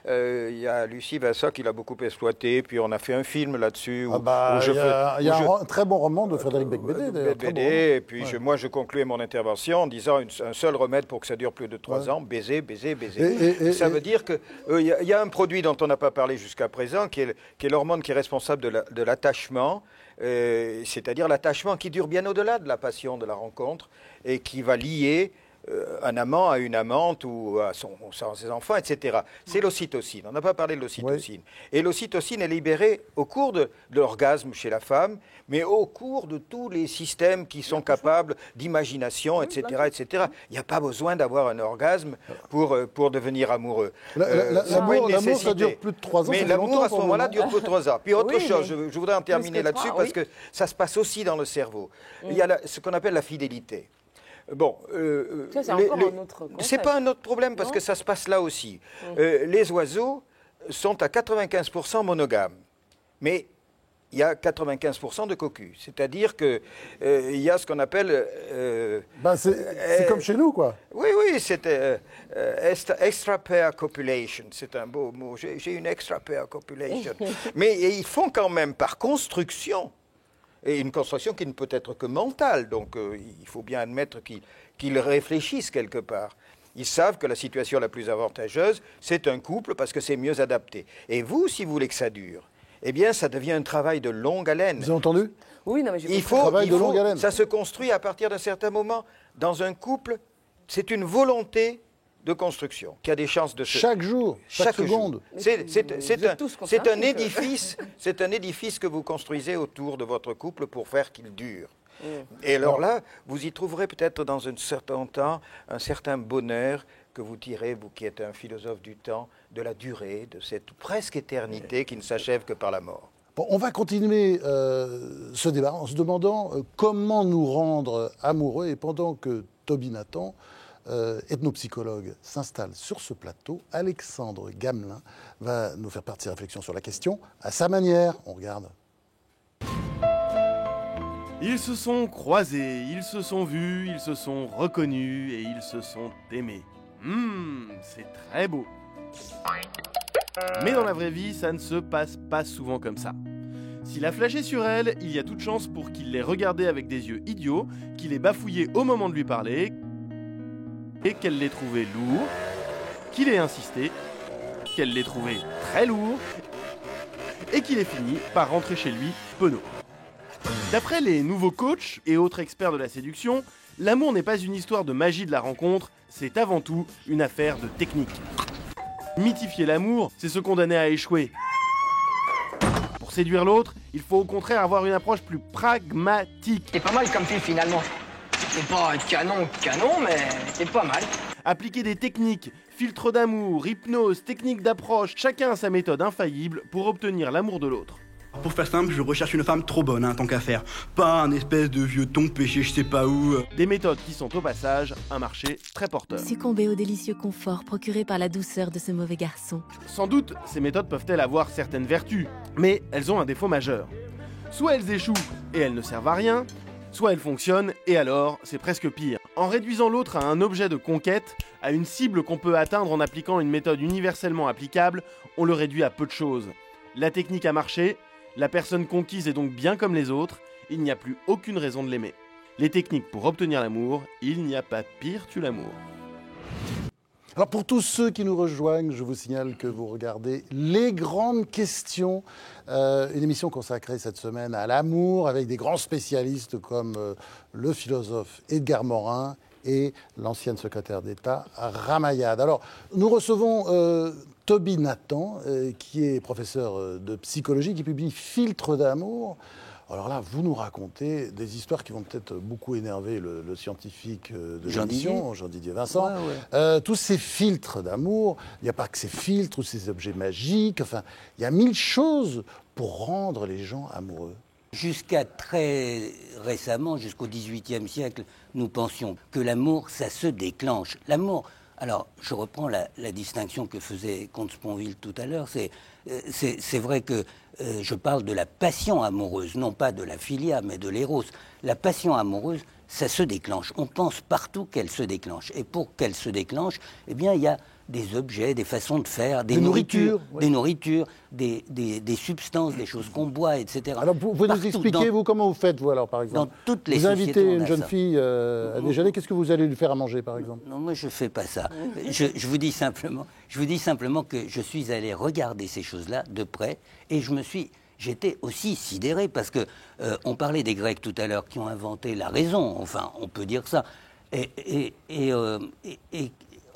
il y a Lucie Vassat qui l'a beaucoup exploité, puis on a fait un film là-dessus. Il y a un très bon roman de Frédéric Becbédé. Et puis moi je concluais mon intervention en disant un seul remède pour que ça dure plus de 3 ans, baiser, baiser, baiser. Ça veut dire qu'il y a un produit dont on n'a pas parlé jusqu'à présent, qui est l'hormone qui est responsable de l'attachement, c'est-à-dire l'attachement qui dure bien au-delà de la passion, de la rencontre, et qui va lier un amant à une amante ou à ses enfants, etc. C'est l'ocytocine. On n'a pas parlé de l'ocytocine. Et l'ocytocine est libérée au cours de l'orgasme chez la femme, mais au cours de tous les systèmes qui sont capables d'imagination, etc., etc. Il n'y a pas besoin d'avoir un orgasme pour devenir amoureux. L'amour, ça dure plus de 3 ans. Mais l'amour, à ce moment-là, dure plus de 3 ans. Puis autre chose, je voudrais en terminer là-dessus, parce que ça se passe aussi dans le cerveau. Il y a ce qu'on appelle la fidélité. Bon, ça, c'est encore un autre concept. C'est pas un autre problème parce que ça se passe là aussi. Les oiseaux sont à 95% monogames, mais il y a 95% de cocus. C'est-à-dire que il y a ce qu'on appelle... c'est comme chez nous, quoi. Oui, c'est extra pair copulation. C'est un beau mot. J'ai une extra pair copulation. Mais ils font quand même par construction. Et une construction qui ne peut être que mentale. Donc il faut bien admettre qu'ils réfléchissent quelque part. Ils savent que la situation la plus avantageuse, c'est un couple parce que c'est mieux adapté. Et vous, si vous voulez que ça dure, eh bien, ça devient un travail de longue haleine. Vous avez entendu? Oui, non, mais j'ai travail de longue haleine. Ça se construit à partir d'un certain moment. Dans un couple, c'est une volonté de construction qui a des chances de se... Chaque jour, chaque seconde. C'est un édifice que vous construisez autour de votre couple pour faire qu'il dure. Et alors là, vous y trouverez peut-être dans un certain temps un certain bonheur que vous tirez, vous qui êtes un philosophe du temps, de la durée, de cette presque éternité qui ne s'achève que par la mort. Bon, on va continuer ce débat en se demandant comment nous rendre amoureux. Et pendant que Toby Nathan, ethnopsychologue, s'installe sur ce plateau, Alexandre Gamelin va nous faire part de ses réflexions sur la question à sa manière. On regarde. Ils se sont croisés, ils se sont vus, ils se sont reconnus et ils se sont aimés. C'est très beau. Mais dans la vraie vie, ça ne se passe pas souvent comme ça. S'il a flashé sur elle, il y a toute chance pour qu'il l'ait regardée avec des yeux idiots, qu'il ait bafouillé au moment de lui parler, et qu'elle l'ait trouvé lourd, qu'il ait insisté, qu'elle l'ait trouvé très lourd, et qu'il ait fini par rentrer chez lui penaud. D'après les nouveaux coachs et autres experts de la séduction, l'amour n'est pas une histoire de magie de la rencontre, c'est avant tout une affaire de technique. Mythifier l'amour, c'est se condamner à échouer. Pour séduire l'autre, il faut au contraire avoir une approche plus pragmatique. T'es pas mal comme fille finalement. C'est pas canon, mais c'est pas mal. Appliquer des techniques, filtres d'amour, hypnose, techniques d'approche, chacun a sa méthode infaillible pour obtenir l'amour de l'autre. Pour faire simple, je recherche une femme trop bonne, tant qu'à faire. Pas un espèce de vieux ton péché je sais pas où. Des méthodes qui sont au passage un marché très porteur. Succomber au délicieux confort procuré par la douceur de ce mauvais garçon. Sans doute, ces méthodes peuvent-elles avoir certaines vertus, mais elles ont un défaut majeur. Soit elles échouent et elles ne servent à rien, soit elles fonctionnent et alors c'est presque pire. En réduisant l'autre à un objet de conquête, à une cible qu'on peut atteindre en appliquant une méthode universellement applicable, on le réduit à peu de choses. La technique a marché, la personne conquise est donc bien comme les autres, il n'y a plus aucune raison de l'aimer. Les techniques pour obtenir l'amour, il n'y a pas pire tue l'amour. Alors pour tous ceux qui nous rejoignent, je vous signale que vous regardez Les Grandes Questions, une émission consacrée cette semaine à l'amour avec des grands spécialistes comme le philosophe Edgar Morin et l'ancienne secrétaire d'État Ramayad. Alors nous recevons Toby Nathan, qui est professeur de psychologie, qui publie Filtre d'amour. Alors là, vous nous racontez des histoires qui vont peut-être beaucoup énerver le scientifique de l'émission, Jean-Didier Vincent. Tous ces filtres d'amour, il n'y a pas que ces filtres ou ces objets magiques, enfin, il y a 1000 choses pour rendre les gens amoureux. Jusqu'à très récemment, jusqu'au XVIIIe siècle, nous pensions que l'amour, ça se déclenche. L'amour, alors je reprends la distinction que faisait Comte Sponville tout à l'heure, c'est vrai que je parle de la passion amoureuse, non pas de la philia, mais de l'éros. La passion amoureuse, ça se déclenche. On pense partout qu'elle se déclenche. Et pour qu'elle se déclenche, eh bien, il y a des objets, des façons de faire, des nourritures, des substances, des choses qu'on boit, etc. Alors, vous nous expliquez, vous, comment vous faites, vous, alors, par exemple? Dans toutes les vous invitez une jeune fille à déjeuner, qu'est-ce que vous allez lui faire à manger, par exemple? Non, moi, je ne fais pas ça. Je vous dis simplement que je suis allé regarder ces choses-là de près, et j'étais aussi sidéré, parce que on parlait des Grecs tout à l'heure qui ont inventé la raison, enfin, on peut dire ça, et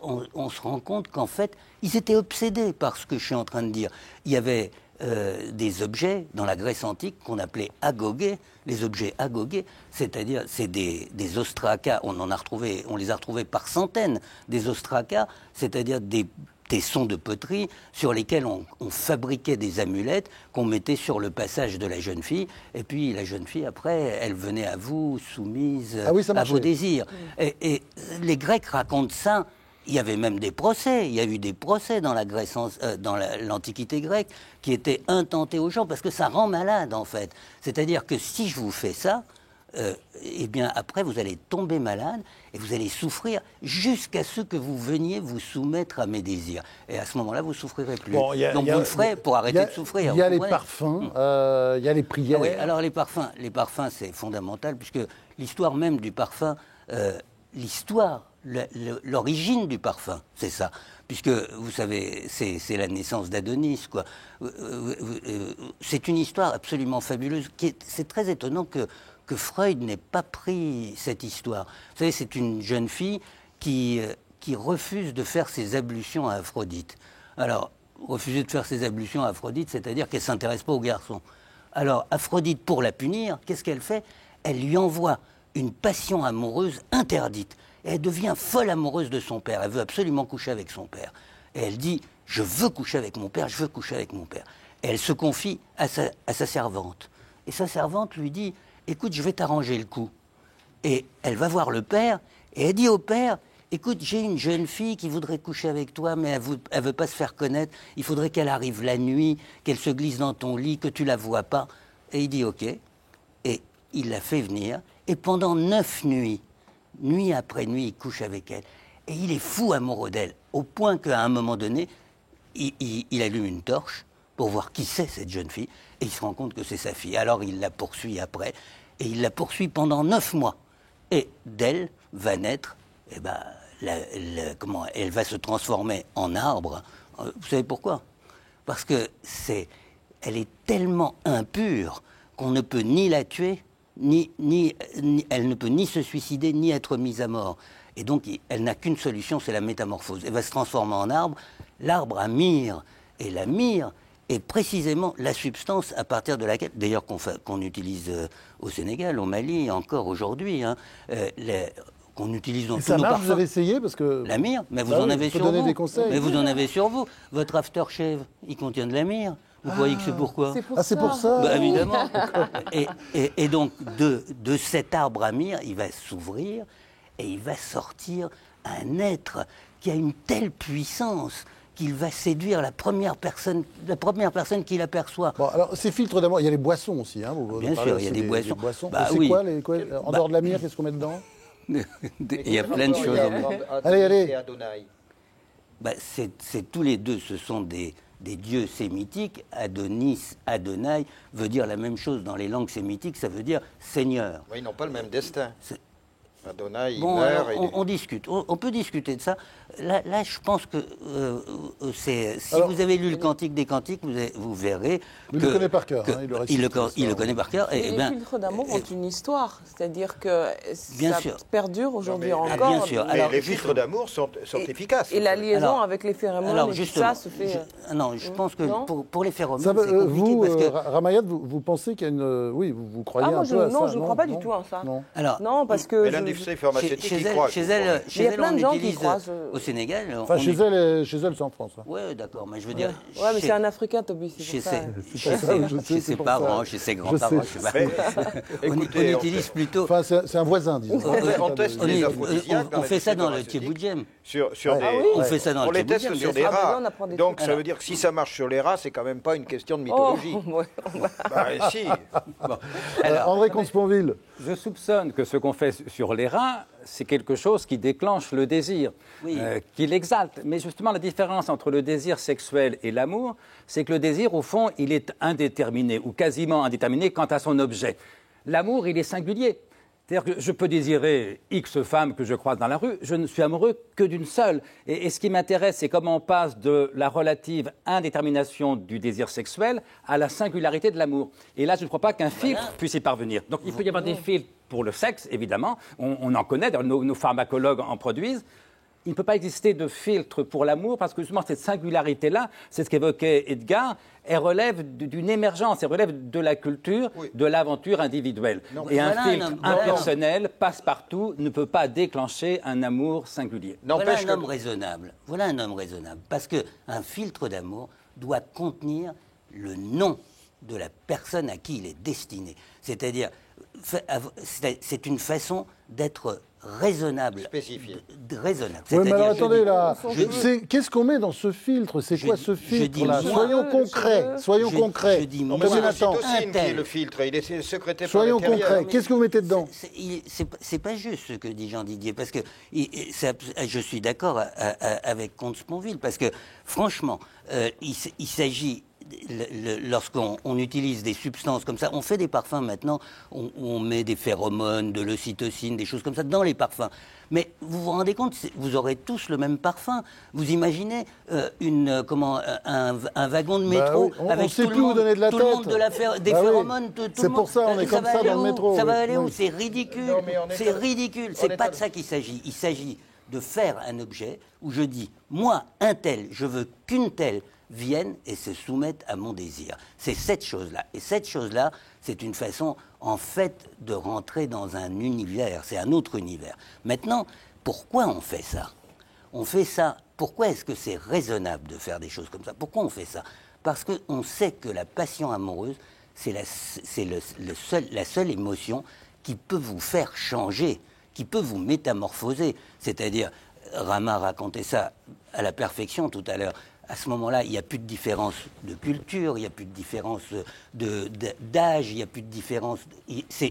on se rend compte qu'en fait, ils étaient obsédés par ce que je suis en train de dire. Il y avait des objets dans la Grèce antique qu'on appelait agogés, les objets agogés, c'est-à-dire c'est des ostracas, on les a retrouvés par centaines, des ostracas, c'est-à-dire des tessons de poterie sur lesquels on fabriquait des amulettes qu'on mettait sur le passage de la jeune fille, et puis la jeune fille, après, elle venait à vous, soumise à vos désirs. Et les Grecs racontent ça. Il y avait même des procès, il y a eu des procès dans la Grèce, dans l'Antiquité grecque, qui étaient intentés aux gens, parce que ça rend malade, en fait. C'est-à-dire que si je vous fais ça, eh bien, après, vous allez tomber malade, et vous allez souffrir jusqu'à ce que vous veniez vous soumettre à mes désirs. Et à ce moment-là, vous ne souffrirez plus. Bon, donc vous le ferez pour arrêter de souffrir. Il y a les parfums, il y a les prières. Ah oui, alors les parfums, c'est fondamental, puisque l'histoire même du parfum, l'origine du parfum, c'est ça. Puisque, vous savez, c'est la naissance d'Adonis, quoi. C'est une histoire absolument fabuleuse. C'est très étonnant que Freud n'ait pas pris cette histoire. Vous savez, c'est une jeune fille qui refuse de faire ses ablutions à Aphrodite. Alors, refuser de faire ses ablutions à Aphrodite, c'est-à-dire qu'elle ne s'intéresse pas aux garçons. Alors, Aphrodite, pour la punir, qu'est-ce qu'elle fait? Elle lui envoie une passion amoureuse interdite. Et elle devient folle amoureuse de son père. Elle veut absolument coucher avec son père. Et elle dit, je veux coucher avec mon père, je veux coucher avec mon père. Et elle se confie à sa servante. Et sa servante lui dit, écoute, je vais t'arranger le coup. Et elle va voir le père, et elle dit au père, écoute, j'ai une jeune fille qui voudrait coucher avec toi, mais elle veut pas se faire connaître. Il faudrait qu'elle arrive la nuit, qu'elle se glisse dans ton lit, que tu la vois pas. Et il dit, ok. Et il la fait venir. Et pendant 9 nuits, nuit après nuit, il couche avec elle. Et il est fou amoureux d'elle, au point qu'à un moment donné, il allume une torche pour voir qui c'est cette jeune fille, et il se rend compte que c'est sa fille. Alors il la poursuit après, et il la poursuit pendant 9 mois. Et d'elle va naître, eh ben, elle va se transformer en arbre. Vous savez pourquoi? Parce que elle est tellement impure qu'on ne peut ni la tuer, elle ne peut ni se suicider, ni être mise à mort. Et donc, elle n'a qu'une solution, c'est la métamorphose. Elle va se transformer en arbre, l'arbre à myrrhe. Et la myrrhe est précisément la substance à partir de laquelle, d'ailleurs qu'on utilise au Sénégal, au Mali, encore aujourd'hui, hein, qu'on utilise dans tous nos parfums. Vous avez essayé parce que... La myrrhe, mais vous en avez sur vous. Des conseils. Mais vous en avez sur vous. Votre aftershave, il contient de la myrrhe. Vous croyez que c'est pourquoi? C'est pour ça. Bah, évidemment. Et donc, de cet arbre à myrrhe, il va s'ouvrir et il va sortir un être qui a une telle puissance qu'il va séduire la première personne qu'il aperçoit. Bon, alors, ces filtres d'amour, il y a les boissons aussi. Hein, bien sûr, il y a des boissons. Bah, c'est quoi, en dehors de la myrrhe, qu'est-ce qu'on met dedans? Il y a plein de choses. Allez. Bah, c'est tous les deux, ce sont des dieux sémitiques. Adonis, Adonai veut dire la même chose dans les langues sémitiques, ça veut dire Seigneur. Oui, ils n'ont pas le même destin. Adonai, bon, alors, on discute. On peut discuter de ça. Là, je pense que si vous avez lu le Cantique des Cantiques, vous verrez il le connaît par cœur. Il le connaît par cœur. Et les filtres d'amour ont une histoire. C'est-à-dire que ça perdure aujourd'hui encore. Bien sûr. Alors, les filtres d'amour sont efficaces. Et la liaison avec les phéromones, ça se fait... Non, je pense que pour les phéromones, c'est compliqué. Vous, Ramayad, vous pensez qu'il y a une... Oui, vous croyez un peu à ça? Non, je ne crois pas du tout à ça. Alors, non, parce que... l'industrie pharmaceutique chez y elle, croit. chez elle, Il y a plein de gens qui utilise croisent. au Sénégal. Enfin, chez elle, c'est en France. Hein. Oui, d'accord, mais je veux dire. Ouais, mais c'est un Africain, Toby, c'est Chez pour ça. chez ses parents, chez ses grands-parents, je sais pas. On utilise plutôt. Enfin, c'est un voisin, disons. On fait ça dans le Thieboudième. Sur des... On fait ça dans on le les teste Thieboudième, sur des bien sûr. rats. on apprend des Donc trucs. ça veut dire que si ça marche sur les rats, c'est quand même pas une question de mythologie. Si. Bon. André Comte-Sponville. Je soupçonne que ce qu'on fait sur les rats, c'est quelque chose qui déclenche le désir, qui l'exalte. Mais justement, la différence entre le désir sexuel et l'amour, c'est que le désir, au fond, il est indéterminé, ou quasiment indéterminé quant à son objet. L'amour, il est singulier. C'est-à-dire que je peux désirer X femmes que je croise dans la rue, je ne suis amoureux que d'une seule. Et ce qui m'intéresse, c'est comment on passe de la relative indétermination du désir sexuel à la singularité de l'amour. Et là, je ne crois pas qu'un filtre puisse y parvenir. Donc il peut y avoir des filtres pour le sexe, évidemment. On en connaît, nos pharmacologues en produisent. Il ne peut pas exister de filtre pour l'amour parce que justement cette singularité-là, c'est ce qu'évoquait Edgar, elle relève d'une émergence, elle relève de la culture, de l'aventure individuelle. Et un filtre impersonnel, passe-partout, ne peut pas déclencher un amour singulier. Voilà un homme raisonnable. Voilà un homme raisonnable. Parce qu'un filtre d'amour doit contenir le nom de la personne à qui il est destiné. C'est-à-dire, c'est une façon d'être raisonnable. Spécifié. Raisonnable. Oui, mais alors attendez, là, qu'est-ce qu'on met dans ce filtre? C'est quoi ce filtre-là? Soyons concrets, soyons concrets. Je dis, C'est l'ocytocine qui est le filtre, il est sécrété par Soyons l'intérieur. concrets, qu'est-ce que vous mettez dedans? C'est pas juste ce que dit Jean Didier, parce que je suis d'accord avec Comte-Sponville, parce que franchement, il s'agit... Lorsqu'on utilise des substances comme ça, on fait des parfums maintenant, on met des phéromones, de l'ocytocine, des choses comme ça dans les parfums. Mais vous vous rendez compte, vous aurez tous le même parfum. Vous imaginez un wagon de métro avec tout le monde des phéromones, tout c'est pour ça on est comme ça dans le métro. Ça va aller où? C'est ridicule. C'est ridicule. C'est pas de ça qu'il s'agit. Il s'agit de faire un objet où je dis, moi, un tel, je veux qu'une telle viennent et se soumettent à mon désir. C'est cette chose-là. Et cette chose-là, c'est une façon, en fait, de rentrer dans un univers. C'est un autre univers. Maintenant, pourquoi on fait ça? On fait ça. Pourquoi est-ce que c'est raisonnable de faire des choses comme ça? Pourquoi on fait ça? Parce qu'on sait que la passion amoureuse, c'est la seule émotion qui peut vous faire changer, qui peut vous métamorphoser. C'est-à-dire, Rama racontait ça à la perfection tout à l'heure. À ce moment-là, il n'y a plus de différence de culture, il n'y a plus de différence d'âge, il n'y a plus de différence...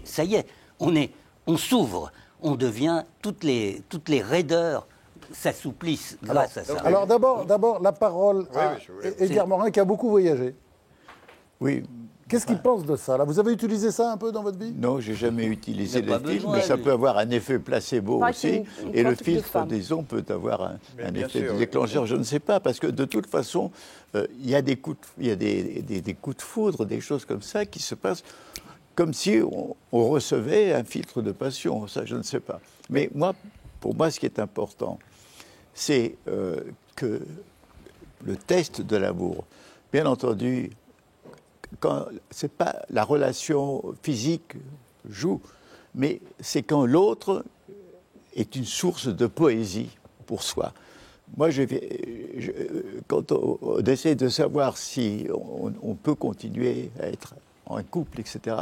Ça y est, on s'ouvre, on devient... Toutes les raideurs s'assouplissent grâce à ça. Alors d'abord, la parole à Edgar Morin qui a beaucoup voyagé. Oui. Qu'est-ce qu'il pense de ça là? Vous avez utilisé ça un peu dans votre vie? Non, j'ai jamais utilisé le filtre, mais ça peut avoir un effet placebo aussi. Et le filtre, disons, peut avoir un effet déclencheur, je ne sais pas, parce que de toute façon, il y a des coups de foudre, des choses comme ça qui se passent comme si on recevait un filtre de passion. Ça, je ne sais pas. Mais pour moi, ce qui est important, c'est que le test de l'amour, bien entendu, c'est pas la relation physique joue, mais c'est quand l'autre est une source de poésie pour soi. Moi, quand on essaie de savoir si on peut continuer à être en couple, etc.,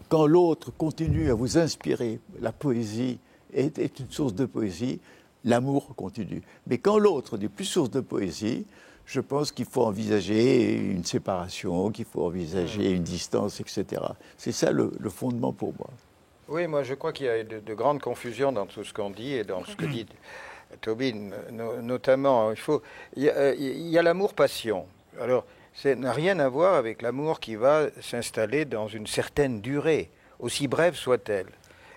quand l'autre continue à vous inspirer, la poésie est une source de poésie, l'amour continue. Mais quand l'autre n'est plus source de poésie, je pense qu'il faut envisager une séparation, qu'il faut envisager une distance, etc. C'est ça le fondement pour moi. Oui, moi je crois qu'il y a de grandes confusions dans tout ce qu'on dit et dans ce que dit Tobin notamment. Il y a l'amour-passion. Alors, ça n'a rien à voir avec l'amour qui va s'installer dans une certaine durée, aussi brève soit-elle.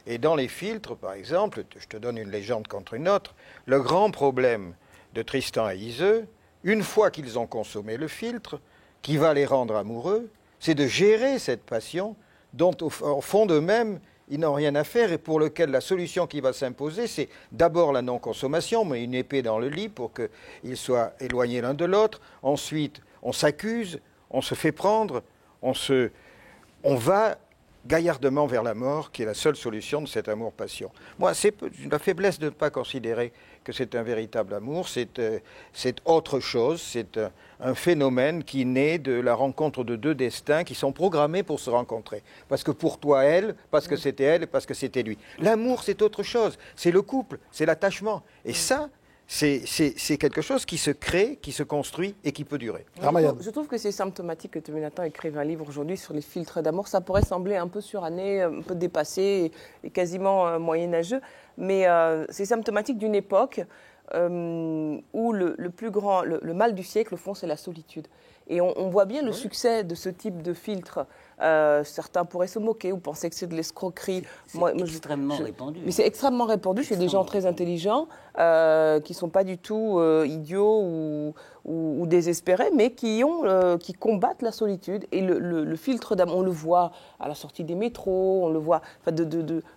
Et dans les filtres, par exemple, je te donne une légende contre une autre, le grand problème de Tristan et Iseux, une fois qu'ils ont consommé le filtre, qui va les rendre amoureux, c'est de gérer cette passion dont, au fond d'eux-mêmes, ils n'ont rien à faire et pour lequel la solution qui va s'imposer, c'est d'abord la non-consommation, mais une épée dans le lit pour qu'ils soient éloignés l'un de l'autre. Ensuite, on s'accuse, on se fait prendre, on va gaillardement vers la mort, qui est la seule solution de cet amour-passion. Moi, c'est la faiblesse de ne pas considérer que c'est un véritable amour, c'est autre chose, c'est un phénomène qui naît de la rencontre de deux destins qui sont programmés pour se rencontrer. Parce que pour toi, elle, parce que c'était elle, parce que c'était lui. L'amour, c'est autre chose, c'est le couple, c'est l'attachement. Et ça, c'est quelque chose qui se crée, qui se construit et qui peut durer. Je trouve que c'est symptomatique que Nathan écrive un livre aujourd'hui sur les filtres d'amour. Ça pourrait sembler un peu suranné, un peu dépassé et quasiment moyenâgeux, mais c'est symptomatique d'une époque où le plus grand, le mal du siècle, au fond, c'est la solitude. Et on voit bien le succès de ce type de filtre. Certains pourraient se moquer ou penser que c'est de l'escroquerie. C'est extrêmement répandu. Mais c'est extrêmement répandu chez des gens très intelligents, qui ne sont pas du tout idiots ou désespérés, mais qui combattent la solitude. Et le filtre d'amour, on le voit à la sortie des métros, on le voit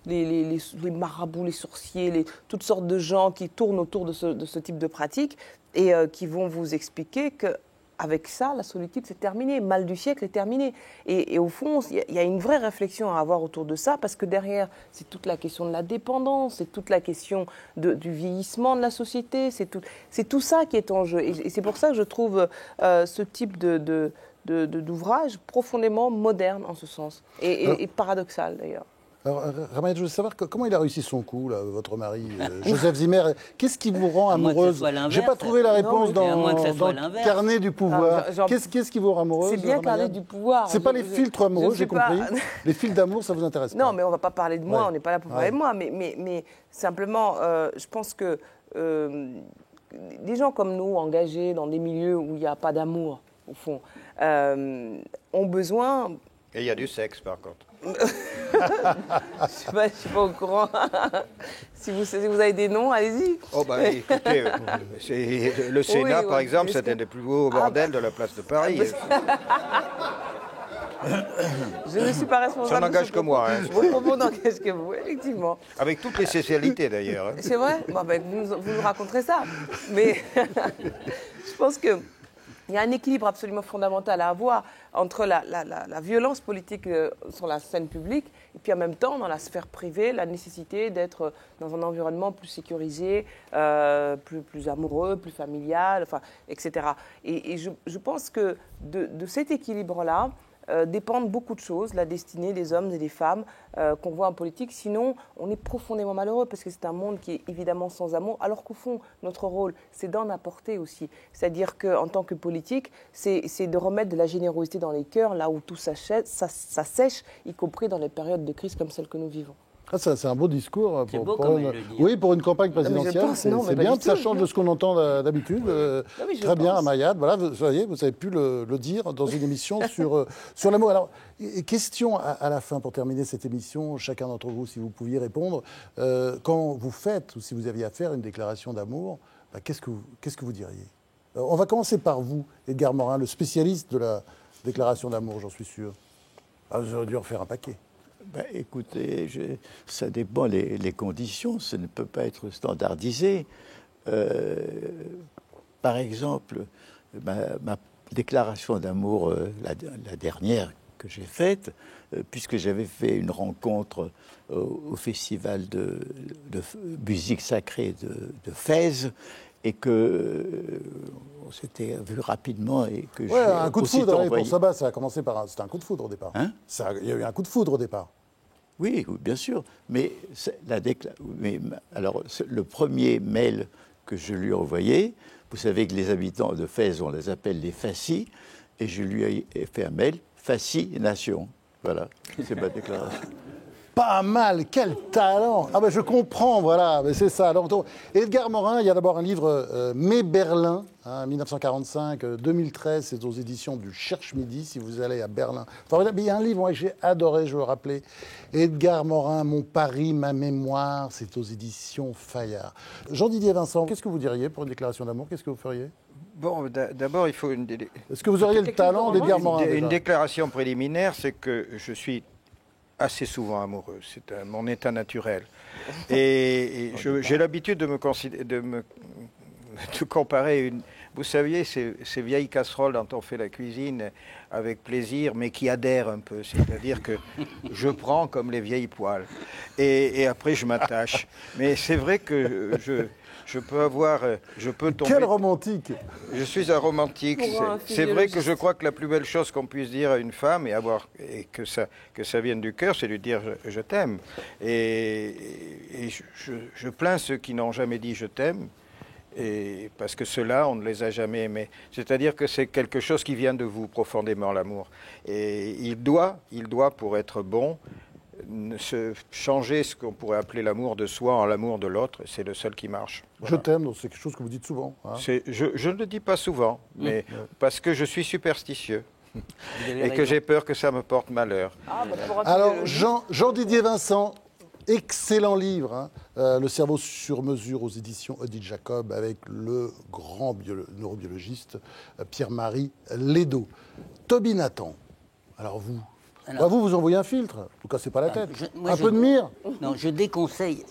les marabouts, les sorciers, toutes sortes de gens qui tournent autour de ce type de pratique et qui vont vous expliquer que avec ça, la solitude, c'est terminé. Mal du siècle est terminé. Et au fond, il y a une vraie réflexion à avoir autour de ça, parce que derrière, c'est toute la question de la dépendance, c'est toute la question du vieillissement de la société, c'est tout ça qui est en jeu. Et c'est pour ça que je trouve ce type d'ouvrage profondément moderne en ce sens, et paradoxal d'ailleurs. Alors, Ramayad, je veux savoir comment il a réussi son coup, là, votre mari, Joseph Zimmer. Qu'est-ce qui vous rend amoureuse? Je n'ai pas trouvé la réponse dans le carnet du pouvoir. Qu'est-ce qui vous rend amoureuse? C'est bien carnet du pouvoir. Ce n'est pas les filtres amoureux, j'ai compris. Les filtres d'amour, ça vous intéresse pas? Non, mais on ne va pas parler de moi, on n'est pas là pour parler de moi. Mais simplement, je pense que des gens comme nous, engagés dans des milieux où il n'y a pas d'amour, au fond, ont besoin... Et il y a du sexe, par contre. Je ne suis pas au courant. Si vous avez des noms, allez-y. Oh bah écoutez, le Sénat, par exemple, c'est un des plus beaux bordels de la place de Paris. Je ne suis pas responsable. Ça n'engage que moi. Hein. Vos propos n'engagent que vous, effectivement. Avec toutes les spécialités, d'ailleurs. Hein. C'est vrai? Bon, ben, vous nous raconterez ça. Mais je pense que... Il y a un équilibre absolument fondamental à avoir entre la violence politique sur la scène publique et puis en même temps, dans la sphère privée, la nécessité d'être dans un environnement plus sécurisé, plus amoureux, plus familial, enfin, etc. Et je pense que de cet équilibre-là dépendent beaucoup de choses, la destinée des hommes et des femmes qu'on voit en politique. Sinon, on est profondément malheureux parce que c'est un monde qui est évidemment sans amour, alors qu'au fond, notre rôle, c'est d'en apporter aussi. C'est-à-dire qu'en tant que politique, c'est de remettre de la générosité dans les cœurs, là où tout ça sèche, y compris dans les périodes de crise comme celle que nous vivons. Ah, c'est un beau discours pour une campagne présidentielle. C'est bien, ça change de ce qu'on entend d'habitude. Très bien, Ramayad. Voilà, vous avez pu le dire dans une émission sur l'amour. Alors, question à la fin, pour terminer cette émission, chacun d'entre vous, si vous pouviez répondre. Quand vous faites, ou si vous aviez à faire une déclaration d'amour, qu'est-ce que vous diriez? On va commencer par vous, Edgar Morin, le spécialiste de la déclaration d'amour, j'en suis sûr. Vous auriez dû en faire un paquet. Écoutez, ça dépend les conditions, ça ne peut pas être standardisé. Par exemple, ma déclaration d'amour, la dernière que j'ai faite, puisque j'avais fait une rencontre au festival de musique sacrée de Fès, et que on s'était vu rapidement et que j'ai un coup de foudre envoyé... pour Sabat, ça a commencé par c'était un coup de foudre au départ. Hein? Il y a eu un coup de foudre au départ. Oui, bien sûr. Mais alors, le premier mail que je lui ai envoyé, vous savez que les habitants de Fès, on les appelle les Fassis, et je lui ai fait un mail, Fascination. Voilà, c'est ma déclaration. Pas mal, quel talent! Ah ben je comprends, voilà, c'est ça. Alors, Edgar Morin, il y a d'abord un livre, Mai Berlin, 1945-2013, c'est aux éditions du Cherche-Midi, si vous allez à Berlin. Enfin, il y a un livre que j'ai adoré, je veux le rappeler, Edgar Morin, Mon Paris, ma mémoire, c'est aux éditions Fayard. Jean-Didier Vincent, qu'est-ce que vous diriez pour une déclaration d'amour? Qu'est-ce que vous feriez? Bon, d'abord, il faut Est-ce que vous auriez le talent d'Edgar Morin? Une déclaration préliminaire, c'est que je suis assez souvent amoureux, c'est mon état naturel. Et j'ai l'habitude de comparer vous saviez, ces vieilles casseroles dont on fait la cuisine avec plaisir, mais qui adhèrent un peu. C'est-à-dire que je prends comme les vieilles poêles. Et après, je m'attache. Mais c'est vrai que je peux tomber... Quel romantique! Je suis un romantique. C'est vrai que je crois que la plus belle chose qu'on puisse dire à une femme, et que ça vienne du cœur, c'est de lui dire je t'aime. Et je plains ceux qui n'ont jamais dit je t'aime, parce que ceux-là, on ne les a jamais aimés. C'est-à-dire que c'est quelque chose qui vient de vous profondément, l'amour. Et il doit, pour être bon, changer ce qu'on pourrait appeler l'amour de soi en l'amour de l'autre, c'est le seul qui marche. Voilà. Je t'aime, c'est quelque chose que vous dites souvent. Hein. Je ne le dis pas souvent, mais parce que je suis superstitieux et que j'ai peur que ça me porte malheur. Alors, Jean-Didier Vincent, excellent livre, hein, Le cerveau sur mesure aux éditions Odile Jacob, avec le grand neurobiologiste Pierre-Marie Lédo. Toby Nathan, alors vous... vous envoyez un filtre, vous ne cassez pas la tête. Un peu de mire. Non, je déconseille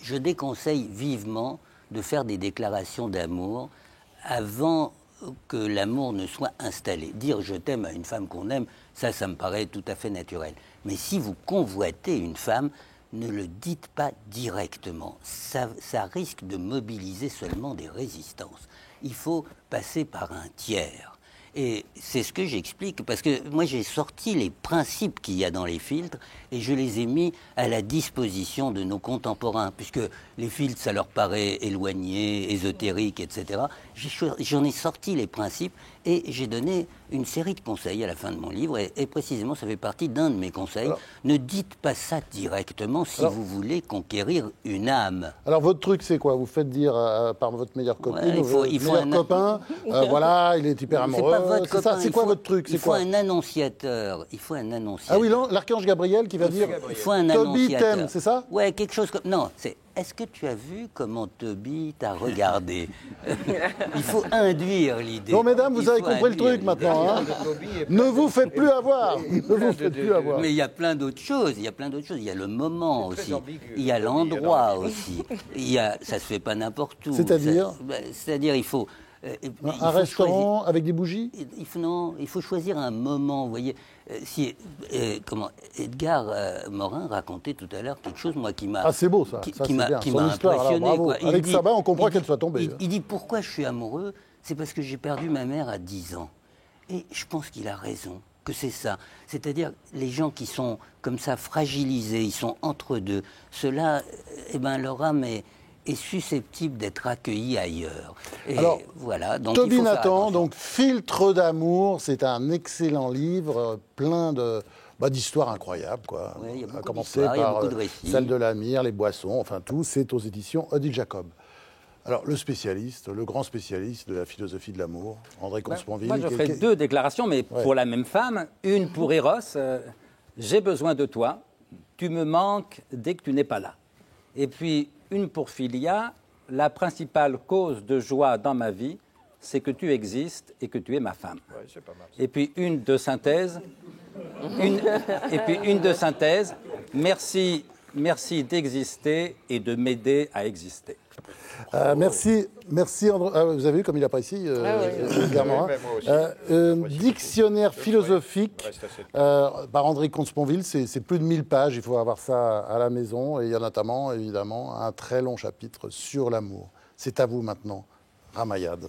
vivement de faire des déclarations d'amour avant que l'amour ne soit installé. Dire je t'aime à une femme qu'on aime, ça me paraît tout à fait naturel. Mais si vous convoitez une femme, ne le dites pas directement. Ça risque de mobiliser seulement des résistances. Il faut passer par un tiers. Et c'est ce que j'explique, parce que moi j'ai sorti les principes qu'il y a dans les filtres et je les ai mis à la disposition de nos contemporains, puisque les filtres, ça leur paraît éloigné, ésotérique, etc. J'en ai sorti les principes et j'ai donné une série de conseils à la fin de mon livre, et précisément ça fait partie d'un de mes conseils. Alors, ne dites pas ça directement si vous voulez conquérir une âme. Alors votre truc c'est quoi? Vous faites dire par votre meilleure copine, votre meilleur copain, voilà, il est hyper amoureux. C'est quoi votre truc? Il faut un annonciateur. Il faut un annonciateur. Ah oui, l'archange Gabriel qui va dire il faut un Toby t'aime, c'est ça? Ouais, quelque chose comme... Non, c'est... Est-ce que tu as vu comment Toby t'a regardé? Il faut induire l'idée. Bon, mesdames, vous avez compris le truc maintenant. Hein. Ne vous faites plus avoir. Ne vous faites plus avoir. Mais il y a plein d'autres choses. Il y a le moment aussi. Il y a l'endroit aussi. Ça se fait pas n'importe où. C'est-à-dire? C'est-à-dire, il faut... un restaurant avec des bougies? Il faut choisir un moment, vous voyez. Edgar Morin racontait tout à l'heure quelque chose, moi, qui m'a... Ah, c'est beau, ça. Qui m'a impressionné. Alors, quoi. Avec Sabat, on comprend qu'elle soit tombée. Il dit, pourquoi je suis amoureux? C'est parce que j'ai perdu ma mère à 10 ans. Et je pense qu'il a raison, que c'est ça. C'est-à-dire, les gens qui sont comme ça fragilisés, ils sont entre deux. Ceux-là, leur âme est susceptible d'être accueilli ailleurs. Et alors, voilà. Donc, Toby Nathan, donc Filtre d'amour, c'est un excellent livre, plein d'histoires incroyables, quoi. Ouais, à commencer par celle de la mire, les boissons, enfin tout, c'est aux éditions Odile Jacob. Alors, le grand spécialiste de la philosophie de l'amour, André Consponville. Moi, je ferai deux déclarations, mais pour la même femme. Une pour Eros, j'ai besoin de toi, tu me manques dès que tu n'es pas là. Et puis, une pour Philia, la principale cause de joie dans ma vie, c'est que tu existes et que tu es ma femme. Ouais, c'est pas mal. Et puis une de synthèse, merci d'exister et de m'aider à exister. Merci André. Vous avez vu comme il apprécie Edgar Morin. Dictionnaire philosophique par André Consponville, c'est plus de 1000 pages, il faut avoir ça à la maison. Et il y a notamment, évidemment, un très long chapitre sur l'amour. C'est à vous maintenant, Ramayad.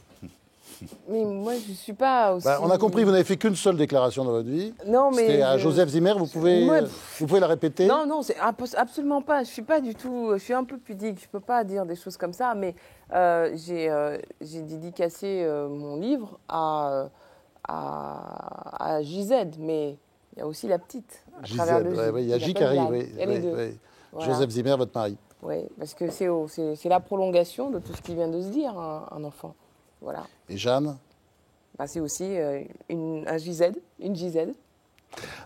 Mais moi, je ne suis pas aussi... on a compris, vous n'avez fait qu'une seule déclaration dans votre vie. Non, mais... C'était à Joseph Zimmer, vous pouvez la répéter? Non, c'est absolument pas. Je suis pas du tout... Je suis un peu pudique, je ne peux pas dire des choses comme ça, mais j'ai dédicacé mon livre à JZ, mais il y a aussi la petite. JZ, il y a J qui arrive, oui. Voilà. Joseph Zimmer, votre mari. Oui, parce que c'est la prolongation de tout ce qui vient de se dire, un enfant. Voilà. Et Jeanne? C'est aussi une JZ.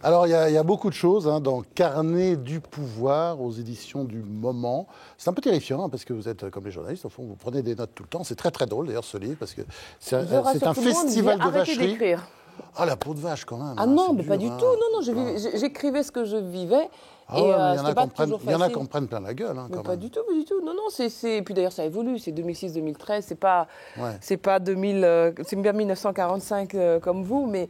Alors, il y a beaucoup de choses dans Carnet du pouvoir aux éditions du Moment. C'est un peu terrifiant parce que vous êtes comme les journalistes, au fond, vous prenez des notes tout le temps. C'est très très drôle d'ailleurs ce livre parce que c'est un festival de vacherie. Ah, la peau de vache quand même. Ah non, mais pas du tout. Non, j'écrivais ce que je vivais Ah ouais, mais il y en a facile. qui en prennent plein la gueule. Hein, Mais quand pas même. du tout, pas du tout. Non, non, et puis d'ailleurs, ça évolue. C'est 2006-2013, c'est pas 2000, c'est bien 1945 comme vous, mais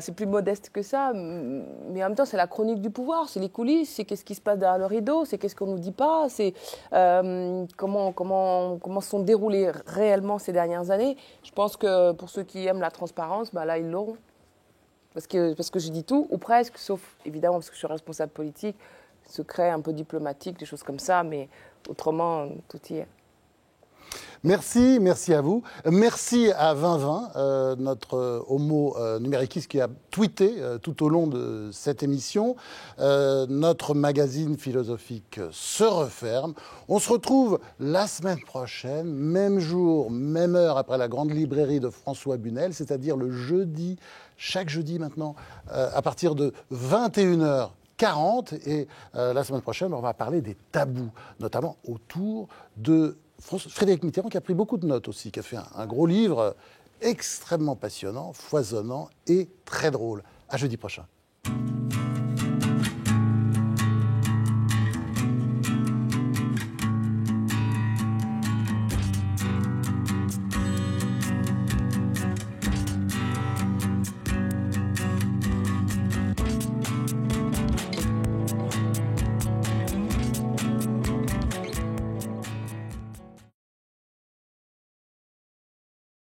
c'est plus modeste que ça. Mais en même temps, c'est la chronique du pouvoir, c'est les coulisses, c'est qu'est-ce qui se passe derrière le rideau, c'est qu'est-ce qu'on nous dit pas, c'est comment se sont déroulées réellement ces dernières années. Je pense que pour ceux qui aiment la transparence, bah là, ils l'auront. Parce que je dis tout, ou presque, sauf évidemment parce que je suis responsable politique, secret un peu diplomatique, des choses comme ça, mais autrement, tout y est. Merci à vous. Merci à 2020, notre homo numéricus qui a tweeté tout au long de cette émission. Notre magazine philosophique se referme. On se retrouve la semaine prochaine, même jour, même heure, après la grande librairie de François Bunel, c'est-à-dire le jeudi, chaque jeudi maintenant, à partir de 21h40. Et la semaine prochaine, on va parler des tabous, notamment autour de Frédéric Mitterrand, qui a pris beaucoup de notes aussi, qui a fait un gros livre extrêmement passionnant, foisonnant et très drôle. À jeudi prochain.